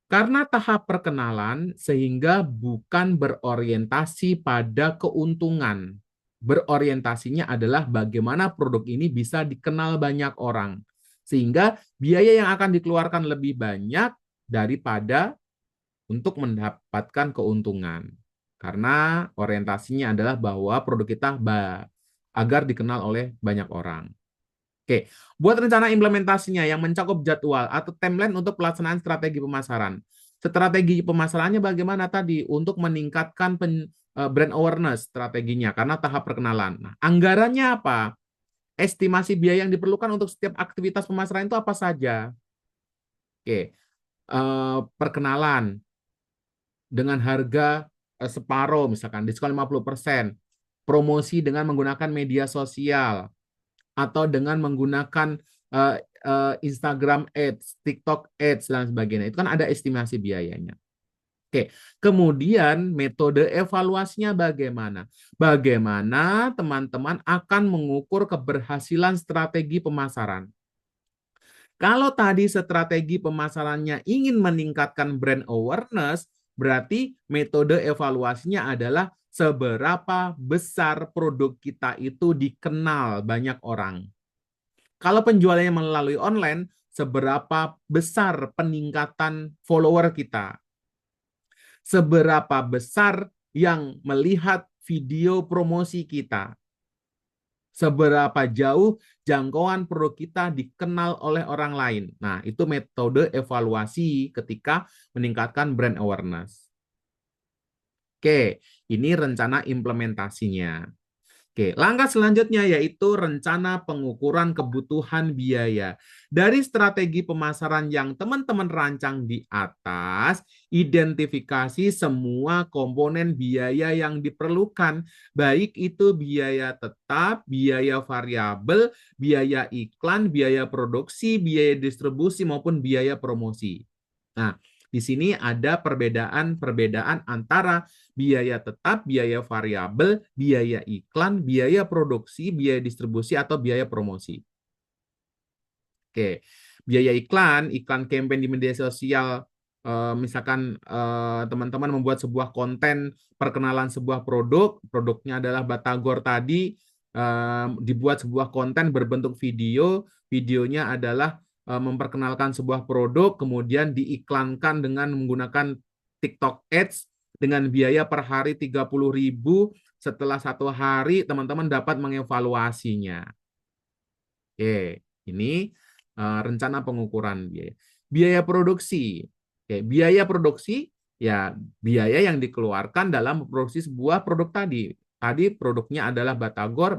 Karena tahap perkenalan sehingga bukan berorientasi pada keuntungan. Berorientasinya adalah bagaimana produk ini bisa dikenal banyak orang. Sehingga biaya yang akan dikeluarkan lebih banyak daripada untuk mendapatkan keuntungan. Karena orientasinya adalah bahwa produk kita agar dikenal oleh banyak orang. Oke, buat rencana implementasinya yang mencakup jadwal atau timeline untuk pelaksanaan strategi pemasaran. Strategi pemasarannya bagaimana tadi? Untuk meningkatkan brand awareness strateginya karena tahap perkenalan. Nah, anggarannya apa? Estimasi biaya yang diperlukan untuk setiap aktivitas pemasaran itu apa saja? Oke, perkenalan dengan harga separuh, misalkan diskon 50%, promosi dengan menggunakan media sosial, atau dengan menggunakan Instagram Ads, TikTok Ads, dan sebagainya. Itu kan ada estimasi biayanya. Oke, kemudian metode evaluasinya bagaimana? Bagaimana teman-teman akan mengukur keberhasilan strategi pemasaran? Kalau tadi strategi pemasarannya ingin meningkatkan brand awareness, berarti metode evaluasinya adalah seberapa besar produk kita itu dikenal banyak orang. Kalau penjualannya melalui online, seberapa besar peningkatan follower kita? Seberapa besar yang melihat video promosi kita? Seberapa jauh jangkauan produk kita dikenal oleh orang lain. Nah, itu metode evaluasi ketika meningkatkan brand awareness. Oke, ini rencana implementasinya. Oke, langkah selanjutnya yaitu rencana pengukuran kebutuhan biaya. Dari strategi pemasaran yang teman-teman rancang di atas, identifikasi semua komponen biaya yang diperlukan, baik itu biaya tetap, biaya variabel, biaya iklan, biaya produksi, biaya distribusi, maupun biaya promosi. Nah, di sini ada perbedaan antara biaya tetap, biaya variabel, biaya iklan, biaya produksi, biaya distribusi, atau biaya promosi. Oke, biaya iklan campaign di media sosial, misalkan teman-teman membuat sebuah konten perkenalan sebuah produk, produknya adalah Batagor tadi, dibuat sebuah konten berbentuk video, videonya adalah memperkenalkan sebuah produk, kemudian diiklankan dengan menggunakan TikTok Ads dengan biaya per hari 30.000. Setelah 1 hari, teman-teman dapat mengevaluasinya. Oke, ini rencana pengukuran biaya. Biaya produksi. Oke, biaya produksi, ya biaya yang dikeluarkan dalam memproduksi sebuah produk tadi. Tadi produknya adalah Batagor,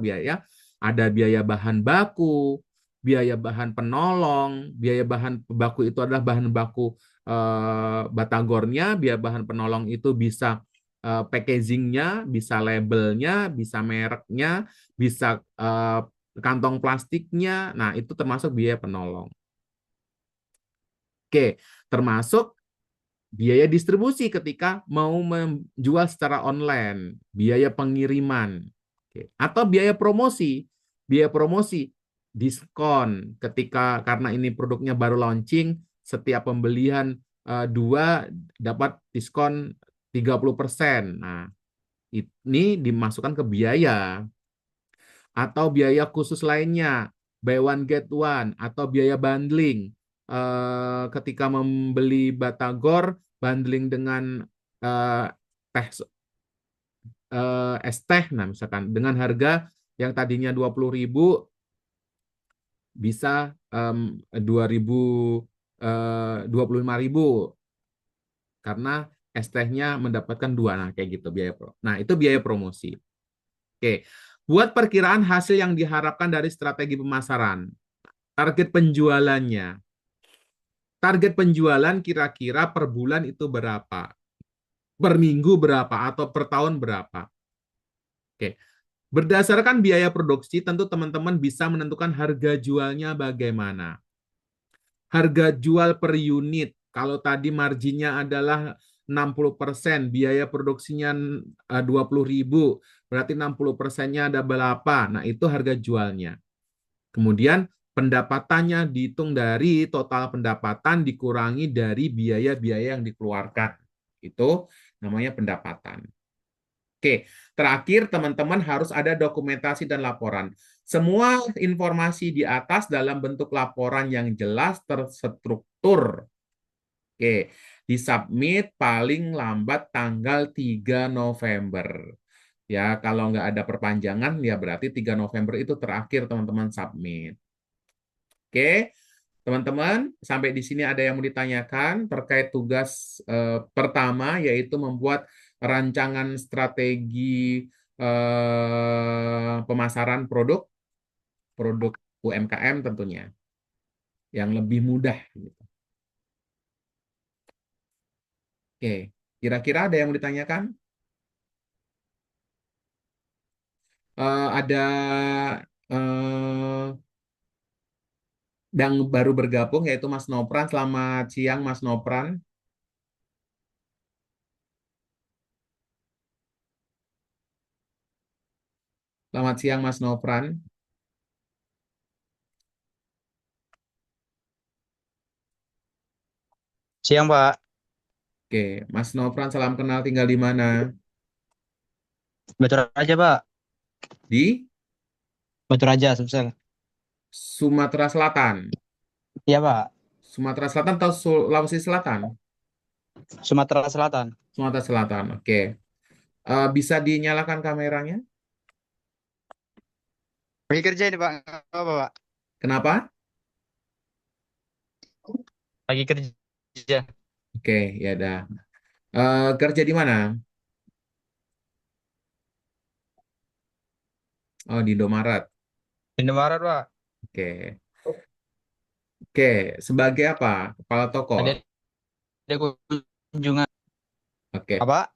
ada biaya bahan baku, biaya bahan penolong, biaya bahan baku itu adalah bahan baku Batagornya, biaya bahan penolong itu bisa packagingnya, bisa labelnya, bisa mereknya, bisa kantong plastiknya. Nah, itu termasuk biaya penolong. Oke, termasuk biaya distribusi ketika mau menjual secara online, biaya pengiriman, oke, atau biaya promosi. Biaya promosi, diskon ketika karena ini produknya baru launching, setiap pembelian 2 dapat diskon 30%. Nah, ini dimasukkan ke biaya. Atau biaya khusus lainnya, buy one get one, atau biaya bundling. Ketika membeli Batagor, bundling dengan teh es teh, nah misalkan dengan harga yang tadinya 20.000 bisa 25.000 karena es tehnya mendapatkan 2. Nah, kayak gitu biaya pro. Nah, itu biaya promosi. Oke. Buat perkiraan hasil yang diharapkan dari strategi pemasaran. Target penjualannya. Target penjualan kira-kira per bulan itu berapa? Per minggu berapa? Atau per tahun berapa? Oke. Berdasarkan biaya produksi, tentu teman-teman bisa menentukan harga jualnya bagaimana. Harga jual per unit. Kalau tadi marginnya adalah 60%, biaya produksinya 20.000, berarti 60%-nya ada berapa? Nah, itu harga jualnya. Kemudian pendapatannya dihitung dari total pendapatan dikurangi dari biaya-biaya yang dikeluarkan. Itu namanya pendapatan. Oke, terakhir teman-teman harus ada dokumentasi dan laporan. Semua informasi di atas dalam bentuk laporan yang jelas, terstruktur. Oke, disubmit paling lambat tanggal 3 November. Ya, kalau nggak ada perpanjangan, ya berarti 3 November itu terakhir teman-teman submit. Oke, teman-teman, sampai di sini ada yang mau ditanyakan terkait tugas pertama, yaitu membuat rancangan strategi pemasaran produk UMKM tentunya, yang lebih mudah. Gitu. Oke, kira-kira ada yang mau ditanyakan? Ada eh, yang baru bergabung, yaitu Mas Nopran. Selamat siang, Mas Nopran. Selamat siang, Mas Nopran. Siang, Pak. Oke, Mas Nopran, salam kenal, tinggal di mana? Batu Raja, Pak. Di Batu Raja, Sumsel. Sumatera Selatan. Iya, Pak. Sumatera Selatan atau Sulawesi Selatan? Sumatera Selatan. Sumatera Selatan, oke. Bisa dinyalakan kameranya? Lagi kerja ini, Pak. Nggak apa, Pak. Kenapa? Lagi kerja. Oke, ya udah. Kerja di mana? Oh, di Indomaret. Indomaret, Pak. Oke. Oke, sebagai apa? Kepala toko. Ada kunjungan. Oke. Apa?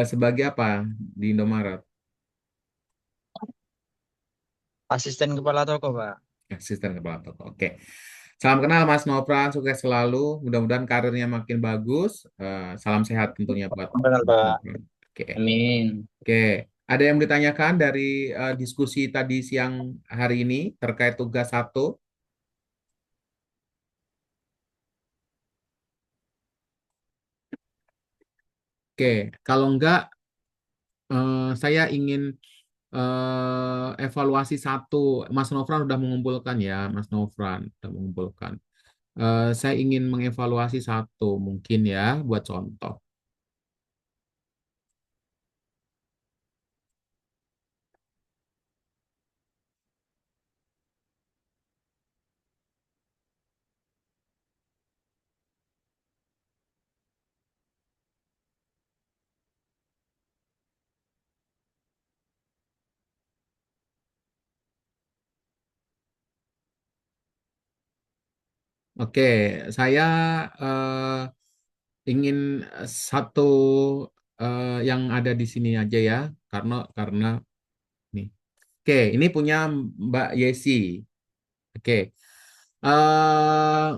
Sebagai apa di Indomaret? Asisten kepala toko, Pak. Asisten kepala toko. Oke. Salam kenal Mas Nopran, sukses selalu. Mudah-mudahan karirnya makin bagus. Salam sehat tentunya buat Benar, Mas Pak. Nopran. Oke. Amin. Oke. Ada yang ditanyakan dari diskusi tadi siang hari ini terkait tugas satu? Oke. Kalau enggak, saya ingin evaluasi satu. Mas Nofran sudah mengumpulkan ya, Mas Nofran sudah mengumpulkan. Saya ingin mengevaluasi satu mungkin ya, buat contoh. Oke, saya ingin satu yang ada di sini aja ya, karena nih. Oke, ini punya Mbak Yesi. Oke, eh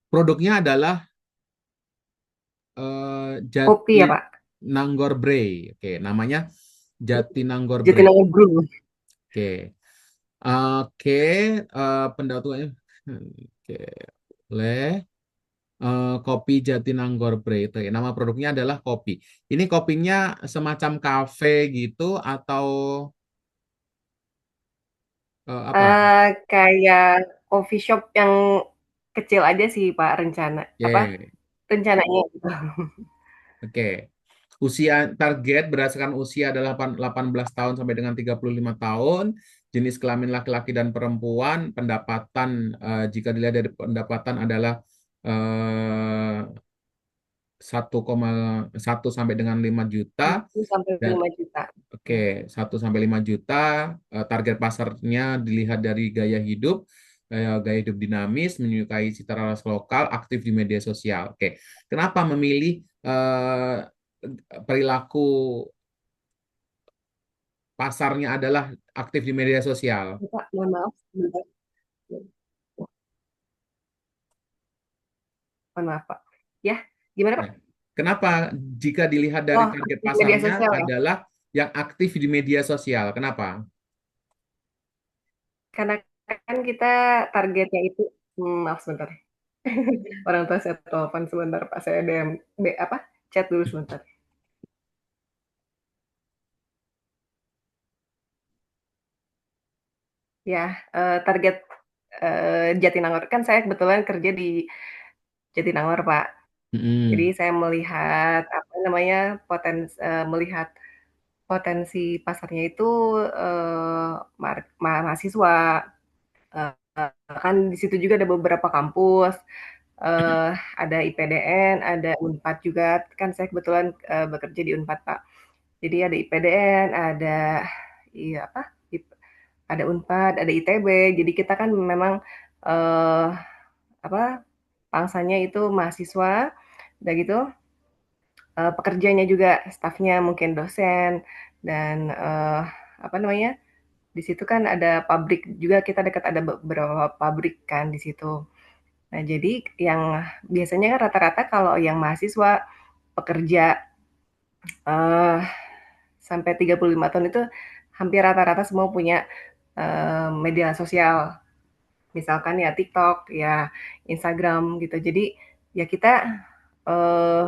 produknya adalah Kopi Jati ya, Pak? Nanggor Bre. Oke, namanya Jati Nanggor Bre. Jatinangor Brew. Oke, oke, pendatuannya. Oke, boleh. Kopi Jatinangor Bre. Itu ya. Nama produknya adalah kopi. Ini kopinya semacam kafe gitu atau apa? Kayak coffee shop yang kecil aja sih, Pak, Oke, rencananya gitu. oke. Usia target berdasarkan usia adalah 18 tahun sampai dengan 35 tahun. Jenis kelamin laki-laki dan perempuan. Pendapatan jika dilihat dari pendapatan adalah eh, 1,1 sampai dengan 5 juta. 1 sampai Dan 5 juta. oke, 1 sampai 5 juta. Target pasarnya dilihat dari gaya hidup. Gaya hidup dinamis, menyukai cita rasa lokal, aktif di media sosial. Oke, kenapa memilih perilaku pasarnya adalah aktif di media sosial? Pak, mohon maaf sebentar. Mohon maaf, Pak. Ya, gimana, Pak? Ya. Kenapa jika dilihat dari Oh, target media pasarnya sosial ya? adalah yang aktif di media sosial. Kenapa? Karena kan kita targetnya itu, maaf sebentar. Orang tua saya telepon sebentar Pak, saya chat dulu sebentar. Ya, target Jatinangor kan saya kebetulan kerja di Jatinangor Pak. Jadi Mm-mm. saya melihat apa namanya melihat potensi pasarnya itu mahasiswa. Eh, kan di situ juga ada beberapa kampus, eh, ada IPDN, ada Unpad juga. Kan saya kebetulan bekerja di Unpad Pak. Jadi ada IPDN, ada iya apa? Ada Unpad, ada ITB. Jadi kita kan memang eh, apa pangsanya itu mahasiswa, udah gitu pekerjanya juga stafnya mungkin dosen dan apa namanya di situ kan ada pabrik juga kita dekat ada beberapa pabrik kan di situ. Nah jadi yang biasanya kan rata-rata kalau yang mahasiswa pekerja eh, sampai 35 tahun itu hampir rata-rata semua punya media sosial. Misalkan ya TikTok, ya Instagram gitu. Jadi ya kita eh,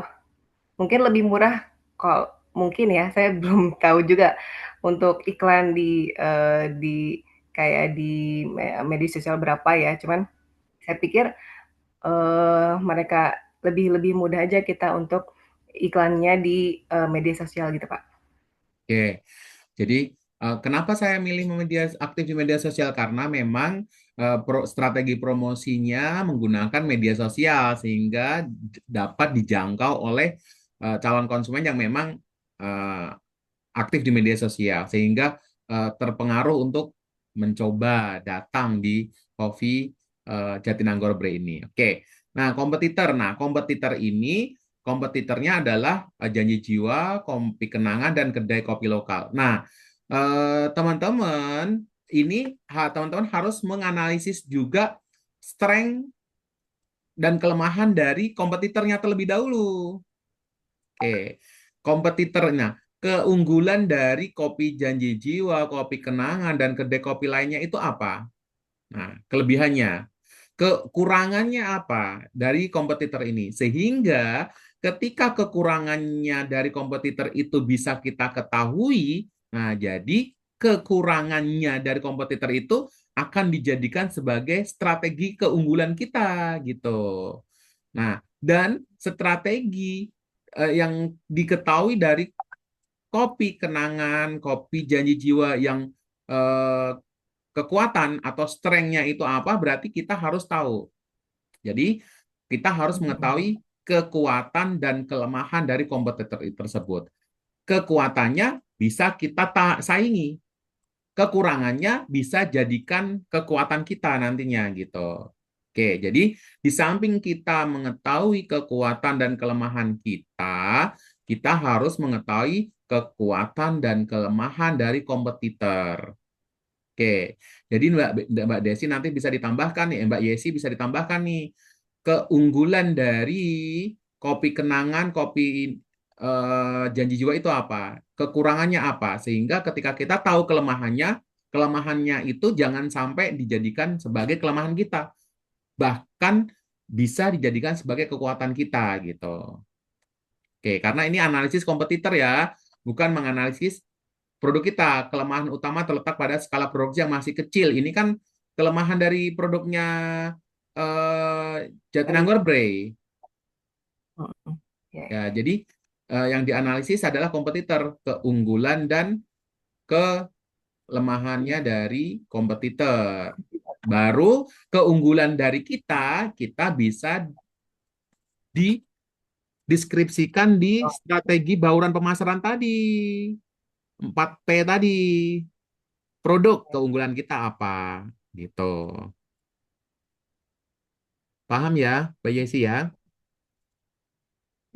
mungkin lebih murah kalau mungkin ya, saya belum tahu juga untuk iklan di kayak di media sosial berapa ya, cuman saya pikir, mereka lebih lebih mudah aja kita untuk iklannya di, media sosial gitu, Pak. Oke. Jadi, kenapa saya milih aktif di media sosial? Karena memang strategi promosinya menggunakan media sosial sehingga dapat dijangkau oleh calon konsumen yang memang eh, aktif di media sosial sehingga terpengaruh untuk mencoba datang di Coffee Jatinangor Bre ini. Oke. Nah, kompetitor. Nah, kompetitornya adalah Janji Jiwa, Kopi Kenangan, dan Kedai Kopi Lokal. Nah, teman-teman, teman-teman harus menganalisis juga strength dan kelemahan dari kompetitornya terlebih dahulu. Oke, kompetitornya, keunggulan dari Kopi Janji Jiwa, Kopi Kenangan, dan kedai kopi lainnya itu apa? Nah, kelebihannya. Kekurangannya apa dari kompetitor ini? Sehingga ketika kekurangannya dari kompetitor itu bisa kita ketahui, nah jadi kekurangannya dari kompetitor itu akan dijadikan sebagai strategi keunggulan kita gitu. Nah, dan strategi yang diketahui dari kopi kenangan, kopi janji jiwa yang eh, kekuatan atau strength-nya itu apa, berarti kita harus tahu. Jadi, kita harus mengetahui kekuatan dan kelemahan dari kompetitor tersebut. Kekuatannya bisa kita saingi, kekurangannya bisa jadikan kekuatan kita nantinya gitu. Oke, jadi di samping kita mengetahui kekuatan dan kelemahan kita harus mengetahui kekuatan dan kelemahan dari kompetitor. Oke, jadi Mbak Desi nanti bisa ditambahkan nih, Mbak Yesi bisa ditambahkan nih keunggulan dari kopi kenangan, kopi janji jiwa itu apa, kekurangannya apa, sehingga ketika kita tahu kelemahannya itu jangan sampai dijadikan sebagai kelemahan kita, bahkan bisa dijadikan sebagai kekuatan kita gitu. Oke, karena ini analisis kompetitor ya, bukan menganalisis produk kita. Kelemahan utama terletak pada skala produksi yang masih kecil. Ini kan kelemahan dari produknya eh, Jatinangor Bray. Mhm, ya Ya, ya. jadi yang dianalisis adalah kompetitor, keunggulan dan kelemahannya dari kompetitor. Baru keunggulan dari kita bisa dideskripsikan di strategi bauran pemasaran tadi. 4P tadi. Produk keunggulan kita apa? Gitu. Paham ya, Mbak Yesi ya?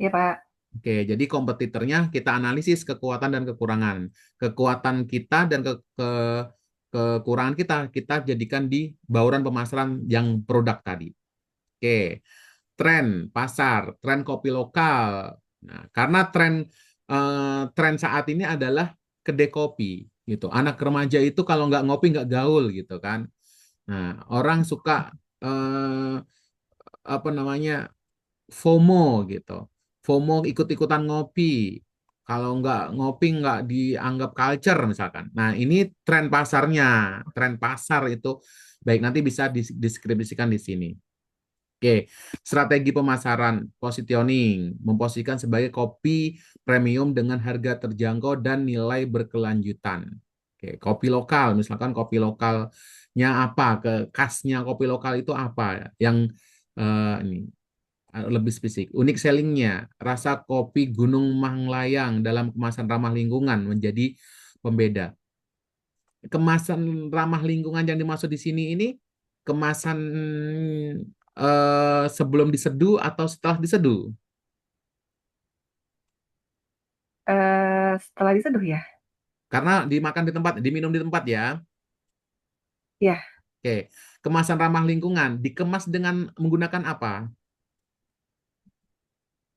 Iya, Pak. Oke, jadi kompetitornya kita analisis kekuatan dan kekurangan. Kekuatan kita dan kekurangan kita jadikan di bauran pemasaran yang produk tadi. Oke, tren pasar, tren kopi lokal. Nah, karena tren saat ini adalah kedai kopi gitu. Anak remaja itu kalau nggak ngopi nggak gaul gitu kan. Nah, orang suka eh, apa namanya FOMO gitu. FOMO ikut-ikutan ngopi. Kalau nggak ngopi nggak dianggap culture misalkan. Nah, ini tren pasarnya. Tren pasar itu baik nanti bisa deskripsikan di sini. Oke, strategi pemasaran, positioning, memposisikan sebagai kopi premium dengan harga terjangkau dan nilai berkelanjutan. Oke, kopi lokal, misalkan kopi lokalnya apa, khasnya kopi lokal itu apa, yang ini lebih spesifik. Unik sellingnya, rasa kopi Gunung Manglayang dalam kemasan ramah lingkungan menjadi pembeda. Kemasan ramah lingkungan yang dimaksud di sini ini kemasan sebelum diseduh atau setelah diseduh? Setelah diseduh ya? Karena dimakan di tempat, diminum di tempat ya. Ya, Oke, kemasan ramah lingkungan dikemas dengan menggunakan apa?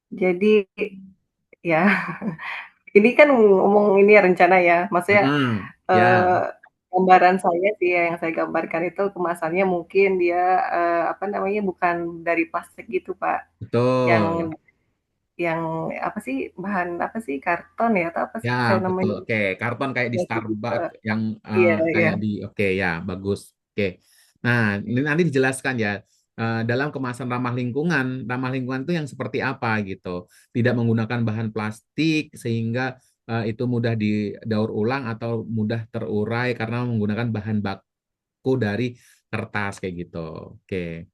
jadi ya ini kan ngomong ini ya rencana ya, maksudnya Hmm, ya, eh, gambaran saya sih ya, yang saya gambarkan itu kemasannya mungkin dia apa namanya bukan dari plastik gitu Pak, yang betul. yang apa sih bahan apa sih karton ya atau apa Ya, sih saya betul. namanya Oke, karton kayak di plastik gitu. Starbucks yang Iya iya. kayak di oke ya, bagus. Oke. Nah, ini nanti dijelaskan ya dalam kemasan ramah lingkungan itu yang seperti apa gitu. Tidak menggunakan bahan plastik sehingga itu mudah didaur ulang atau mudah terurai karena menggunakan bahan baku dari kertas kayak gitu. Oke.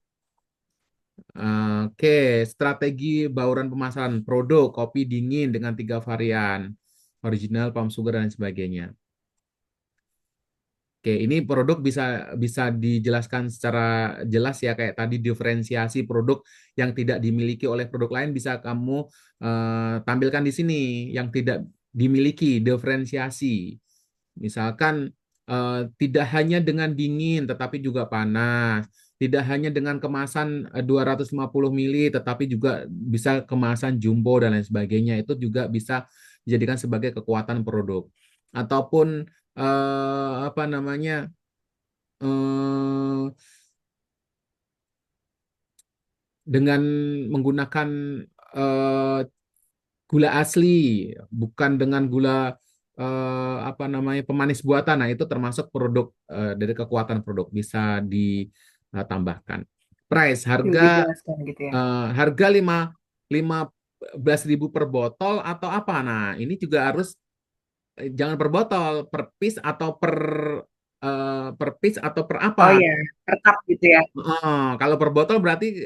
Oke, strategi bauran pemasaran produk kopi dingin dengan 3 varian, original, palm sugar dan sebagainya. Oke, ini produk bisa bisa dijelaskan secara jelas ya kayak tadi diferensiasi produk yang tidak dimiliki oleh produk lain bisa kamu tampilkan di sini yang tidak dimiliki diferensiasi. Misalkan tidak hanya dengan dingin tetapi juga panas. Tidak hanya dengan kemasan 250 mili tetapi juga bisa kemasan jumbo dan lain sebagainya. Itu juga bisa dijadikan sebagai kekuatan produk. Ataupun apa namanya eh, dengan menggunakan eh, gula asli, bukan dengan gula apa namanya pemanis buatan. Nah, itu termasuk produk dari kekuatan produk bisa ditambahkan. Price Lebih harga dijelaskan gitu ya. harga 15.000 per botol atau apa? Nah, ini juga harus jangan per botol, per piece atau per piece atau per apa? Oh iya, per gitu ya, Kalau per botol berarti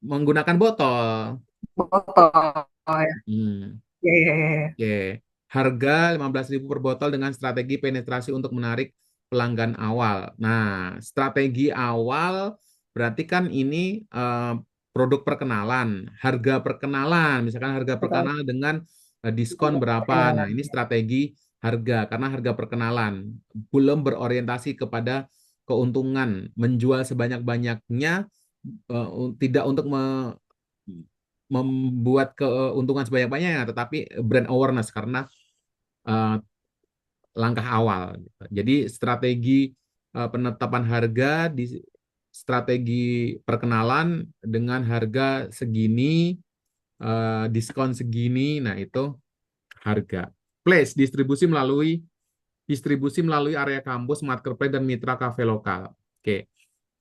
menggunakan botol. botol ya. Hmm. Iya iya iya iya. Oke, harga 15.000 per botol dengan strategi penetrasi untuk menarik pelanggan awal. Nah, strategi awal berarti kan ini produk perkenalan, harga perkenalan, misalkan harga Betul. perkenalan dengan diskon berapa. Nah, Perkenalan. ini strategi harga karena harga perkenalan belum berorientasi kepada keuntungan, menjual sebanyak-banyaknya tidak untuk membuat keuntungan sebanyak-banyaknya, tetapi brand awareness karena uh, langkah awal. Gitu. Jadi strategi penetapan harga di strategi perkenalan dengan harga segini, diskon segini, nah itu harga. Place distribusi melalui area kampus, marketplace dan mitra kafe lokal. Oke.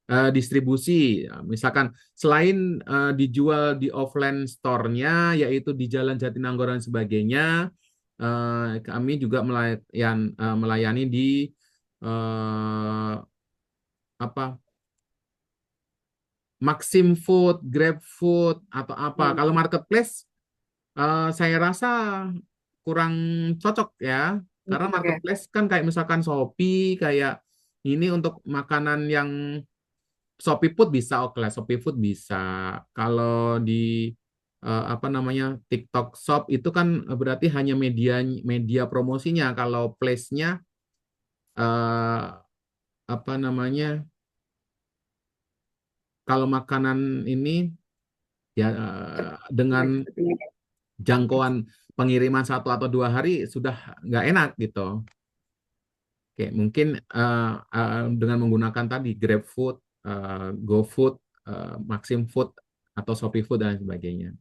Distribusi. Misalkan selain dijual di offline store-nya, yaitu di Jalan Jatinangor dan sebagainya, kami juga melayani di eh, apa Maxim Food, Grab Food atau apa. Kalau Hmm. marketplace, saya rasa kurang cocok ya, karena Oke. marketplace kan kayak misalkan Shopee, kayak ini untuk makanan yang Shopee Food bisa, oke lah, Shopee Food bisa. Kalau di apa namanya TikTok Shop itu kan berarti hanya media media promosinya. Kalau place-nya apa namanya? Kalau makanan ini ya dengan Seperti ini. jangkauan pengiriman 1 atau 2 hari sudah nggak enak gitu. Oke, mungkin dengan menggunakan tadi GrabFood, GoFood, Maximfood, atau ShopeeFood dan sebagainya.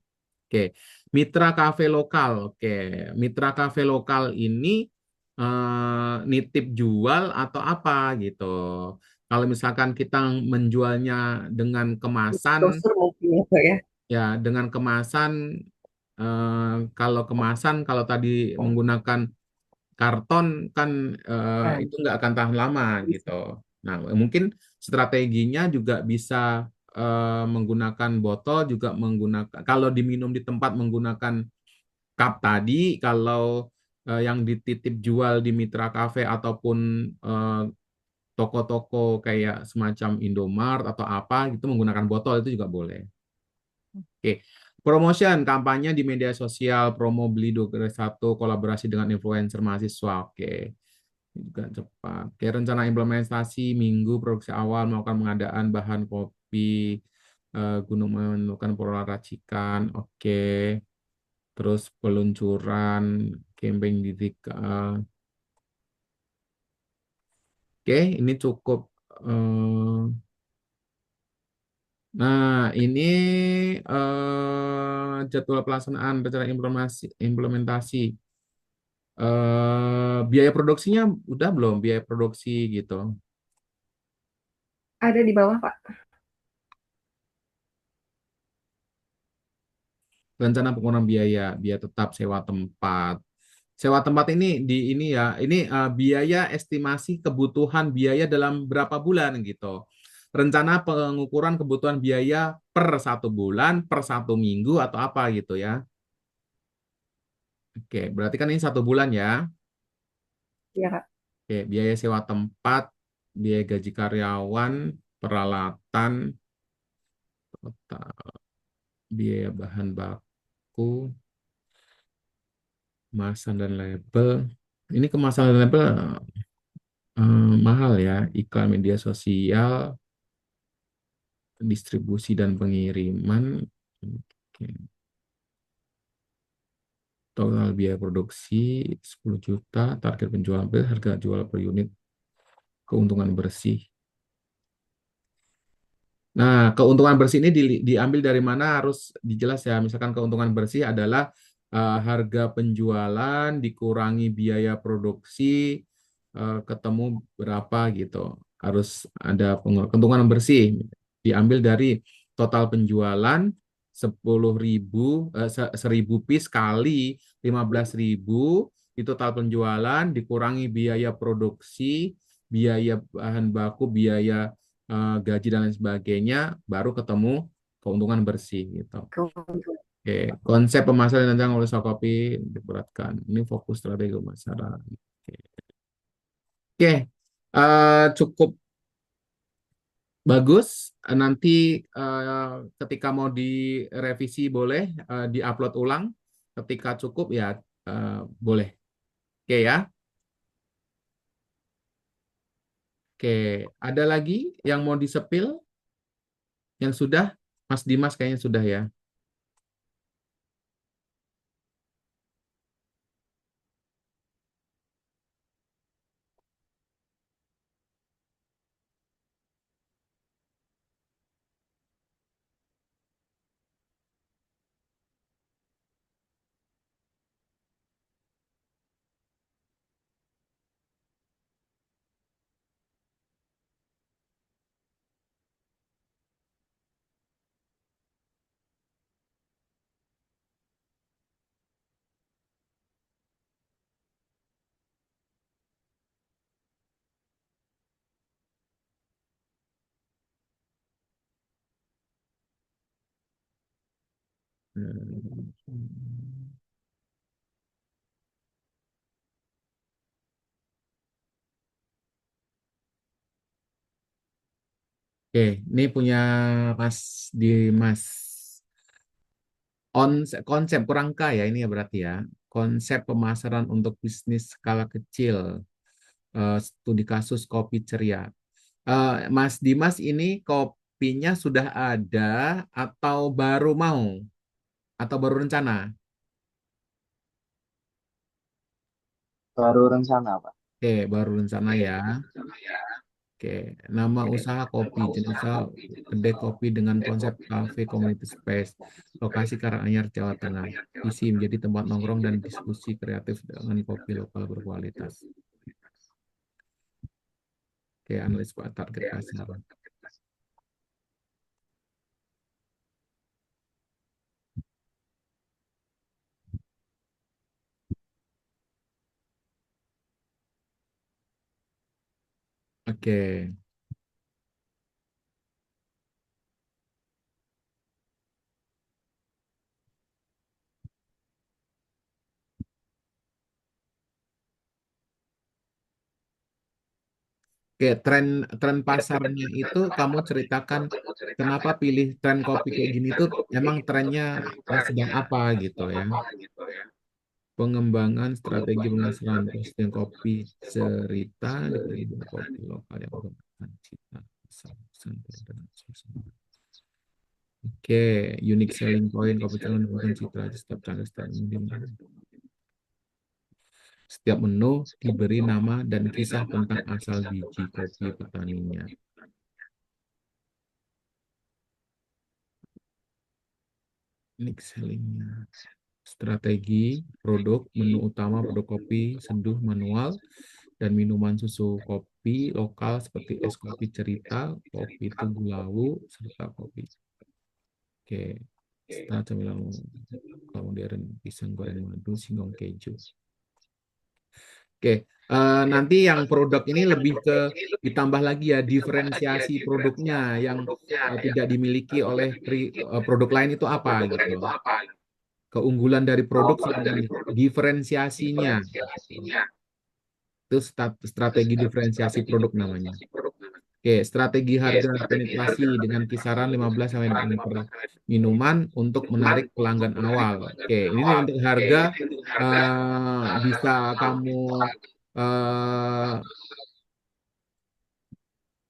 Oke, mitra kafe lokal. Oke, mitra kafe lokal ini nitip jual atau apa gitu. Kalau misalkan kita menjualnya dengan kemasan, Brosur mungkin ya Pak ya. ya dengan kemasan, kalau tadi menggunakan karton kan Nah, itu nggak akan tahan lama bisa. gitu. Nah, mungkin strateginya juga bisa menggunakan botol, juga menggunakan kalau diminum di tempat menggunakan cup tadi, kalau yang dititip jual di Mitra Cafe ataupun eh, toko-toko kayak semacam Indomart atau apa gitu menggunakan botol itu juga boleh. Oke. Promotion, kampanye di media sosial, promo beli 2 gratis 1, kolaborasi dengan influencer mahasiswa. Oke. Ini juga cepat. Oke, rencana implementasi minggu produksi awal melakukan pengadaan bahan kopi, gunung menemukan pola racikan. Oke. Terus peluncuran campaign didik. Oke, ini cukup. Nah, ini jadwal pelaksanaan rencana implementasi. Biaya produksinya udah belum? Biaya produksi gitu. Ada di bawah Pak. Rencana pengurangan biaya tetap sewa tempat. Sewa tempat ini biaya estimasi kebutuhan biaya dalam berapa bulan gitu. Rencana pengukuran kebutuhan biaya per 1 bulan, per 1 minggu atau apa gitu ya. Oke, berarti kan ini 1 bulan ya. Iya Kak. Oke, biaya sewa tempat, biaya gaji karyawan, peralatan, total biaya bahan baku, kemasan dan label. Ini kemasan dan label mahal ya, iklan media sosial, distribusi dan pengiriman. Oke. Total biaya produksi 10 juta, target penjualan harga jual per unit, keuntungan bersih. Nah, keuntungan bersih ini diambil dari mana harus dijelas ya. Misalkan keuntungan bersih adalah harga penjualan dikurangi biaya produksi, ketemu berapa gitu. Harus ada keuntungan bersih. Diambil dari total penjualan 10.000, 1.000 piece kali 15.000, itu total penjualan dikurangi biaya produksi, biaya bahan baku, biaya gaji dan lain sebagainya, baru ketemu keuntungan bersih gitu. Keuntungan. Oke, konsep pemasaran yang oleh Shopee diberatkan. Ini fokus strategi pemasaran. Oke, cukup bagus. Nanti ketika mau direvisi boleh diupload ulang. Ketika cukup ya boleh. Oke ya. Oke, ada lagi yang mau disepil? Yang sudah? Mas Dimas kayaknya sudah ya. Oke, ini punya Mas Dimas. Konsep kurang kaya ini ya berarti ya. Konsep pemasaran untuk bisnis skala kecil. Studi kasus kopi ceria. Mas Dimas ini kopinya sudah ada atau baru mau? Atau baru rencana? Baru rencana, Pak. Oke, baru rencana ya. Oke, nama usaha kopi, jenis usaha kedai kopi dengan konsep cafe community space, lokasi Karanganyar, Jawa Tengah. Visi menjadi tempat nongkrong dan diskusi kreatif dengan kopi lokal berkualitas. Oke, analis target pasar. Oke. Oke, tren pasarnya itu kamu ceritakan kenapa pilih tren kopi kayak gini tuh emang trennya sedang apa gitu ya. Pengembangan strategi pemasaran posting kopi cerita di kopi lokal yang menggunakan cita rasa santai dan suasana. Oke, unique selling point kopi calon menggunakan citra setiap tanggal setiap setiap menu diberi nama dan kisah tentang asal biji kopi petaninya. Unique sellingnya. Strategi, produk, menu utama, produk kopi, senduh manual, dan minuman susu kopi lokal seperti es kopi cerita, kopi Tugulawu, serta kopi. Oke, setelah camilan modern, pisang goreng madu, singkong keju. Oke, nanti yang produk ini lebih ke ditambah lagi ya diferensiasi produknya yang tidak dimiliki oleh produk lain itu apa gitu. Keunggulan dari produk sama diferensiasinya. Itu strategi diferensiasi produk namanya. Oke, strategi harga penetrasi dengan kisaran 15-20 per minuman untuk menarik pelanggan awal. Oke, ini untuk harga bisa kamu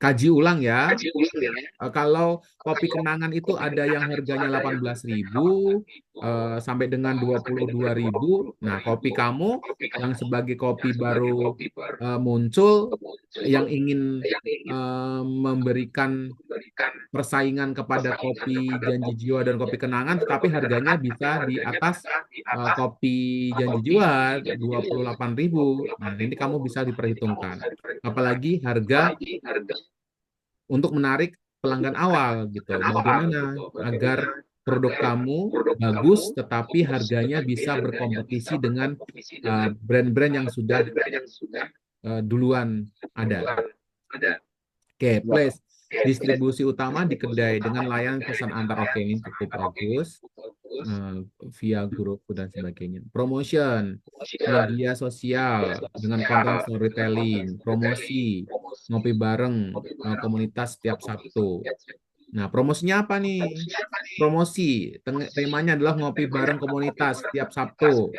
kaji ulang ya. Kalau kopi kenangan itu ada yang harganya 18.000 sampai dengan 22.000. Nah, kopi kamu yang sebagai kopi baru muncul yang ingin memberikan persaingan kepada kopi Janji Jiwa dan kopi kenangan, tetapi harganya bisa di atas kopi Janji Jiwa 28.000. Nah, ini kamu bisa diperhitungkan. Apalagi harga untuk menarik pelanggan awal gitu. Bagaimana agar produk kamu bagus tetapi harganya bisa berkompetisi dengan brand-brand yang sudah duluan ada. Oke, place distribusi utama di kedai dengan layanan pesan antar. Oke, ini cukup bagus. Via grup dan sebagainya. Promotion, media sosial dengan konten storytelling, promosi, ngopi bareng komunitas setiap Sabtu. Nah, promosinya apa nih? Promosi, temanya adalah ngopi bareng komunitas setiap Sabtu.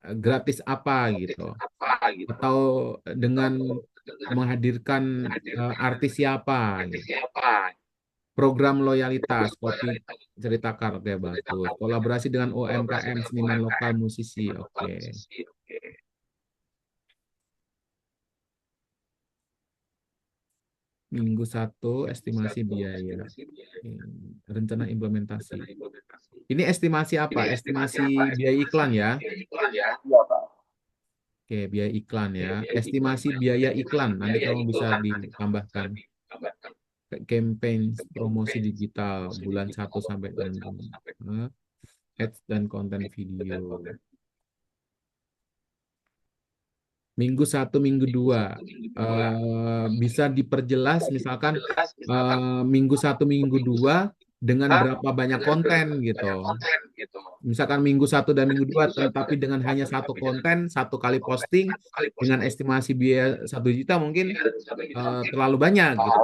Gratis apa gitu? Atau dengan menghadirkan artis siapa gitu. Program loyalitas, kopi cerita karya bagus. Kolaborasi dengan UMKM, seniman lokal, musisi. Oke. Minggu 1, estimasi biaya. Rencana implementasi. Ini estimasi apa? Estimasi biaya iklan ya? Iya, Pak. Oke, biaya iklan ya. Estimasi biaya iklan. Nanti kamu bisa ditambahkan. Campaign promosi digital bulan 1 sampai dengan ads dan konten video. Minggu 1, minggu 2 bisa diperjelas misalkan minggu 1, minggu 2 dengan berapa banyak konten gitu. Misalkan minggu 1 dan minggu 2 tetapi dengan hanya satu konten, satu kali posting dengan estimasi biaya 1 juta mungkin terlalu banyak gitu.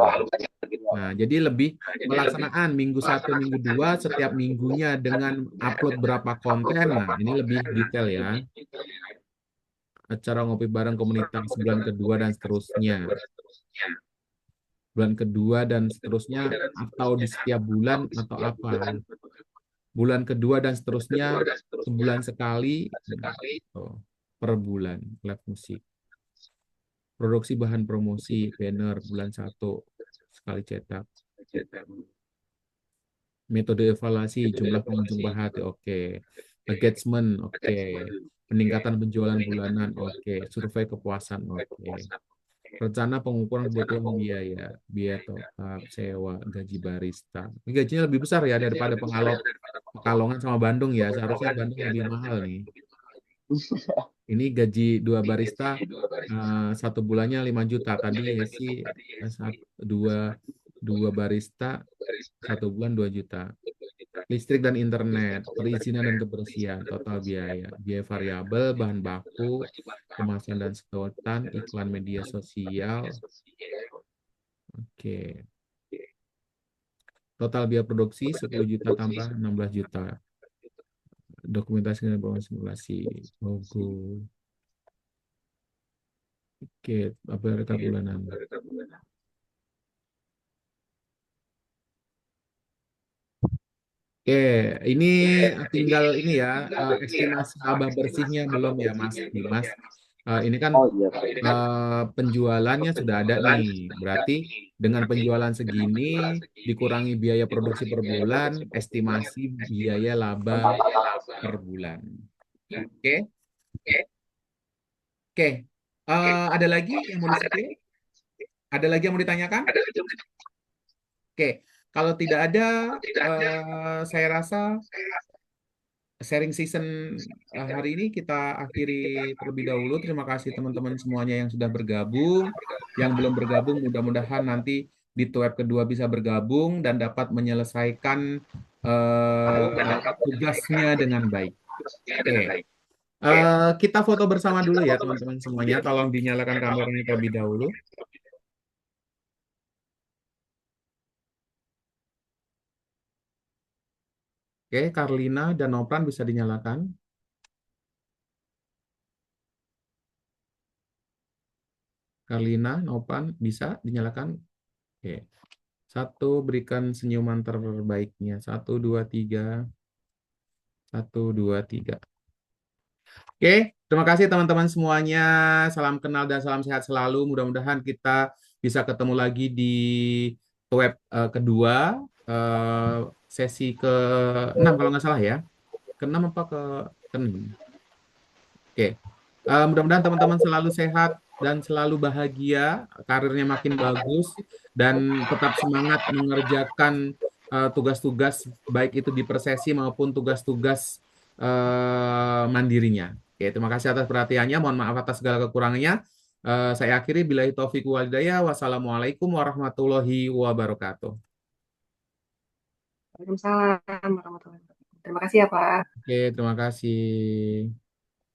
Nah, jadi lebih pelaksanaan minggu 1, minggu 2 setiap minggunya dengan upload berapa konten. Nah, ini lebih detail ya. Acara ngopi bareng komunitas bulan kedua dan seterusnya. Bulan kedua dan seterusnya atau di setiap bulan atau apa. Bulan kedua dan seterusnya sebulan sekali. Gitu. per bulan, live musik. Produksi bahan promosi, banner bulan 1 sekali cetak. Metode evaluasi, jumlah pengunjung berhati, oke. Engagement, oke. Peningkatan penjualan bulanan, oke. Survei kepuasan, oke. Rencana pengukuran kebutuhan biaya, biaya tetap, sewa, gaji barista. Ini gajinya lebih besar ya daripada Pekalongan sama Bandung ya. Seharusnya Bandung lebih mahal nih. Ini gaji 2 barista 1 bulannya 5 juta. Tadi sih dua barista 1 bulan 2 juta. Listrik dan internet, perizinan dan kebersihan, total biaya, biaya variabel, bahan baku, kemasan dan sedotan, iklan media sosial. Oke. Total biaya produksi 10 juta tambah 16 juta. Dokumentasi dan simulasi, logo. Oke, apa rekap bulanan? Oke, ini tinggal ini ya, estimasi laba bersihnya belum ya Mas Dimas. Ini kan Oh iya Pak. penjualannya sudah ada nih. Berarti dengan penjualan segini dikurangi biaya produksi per bulan, estimasi biaya laba per bulan. Oke. Oke. Ada lagi yang mau di-share? Ada lagi yang mau ditanyakan? Oke. Kalau tidak ada, saya rasa sharing season hari ini kita akhiri terlebih dahulu. Terima kasih teman-teman semuanya yang sudah bergabung. Yang belum bergabung, mudah-mudahan nanti di web kedua bisa bergabung dan dapat menyelesaikan tugasnya dengan baik. Oke. Kita foto bersama dulu ya teman-teman semuanya. Tolong dinyalakan kameranya terlebih dahulu. Oke, Karlina dan Nopran bisa dinyalakan. Karlina, Nopran bisa dinyalakan. Oke. 1, berikan senyuman terbaiknya. 1, 2, 3. 1, 2, 3. Oke, terima kasih teman-teman semuanya. Salam kenal dan salam sehat selalu. Mudah-mudahan kita bisa ketemu lagi di web kedua, sesi ke-6 kalau nggak salah ya. Ke-6 apa ke-6? Oke. Mudah-mudahan teman-teman selalu sehat dan selalu bahagia, karirnya makin bagus, dan tetap semangat mengerjakan tugas-tugas baik itu di persesi maupun tugas-tugas mandirinya. Oke, terima kasih atas perhatiannya. Mohon maaf atas segala kekurangannya. Saya akhiri billahi taufiq wal hidayah. Wassalamualaikum warahmatullahi wabarakatuh. Waalaikumsalam warahmatullahi wabarakatuh. Terima kasih ya Pak. Oke, terima kasih.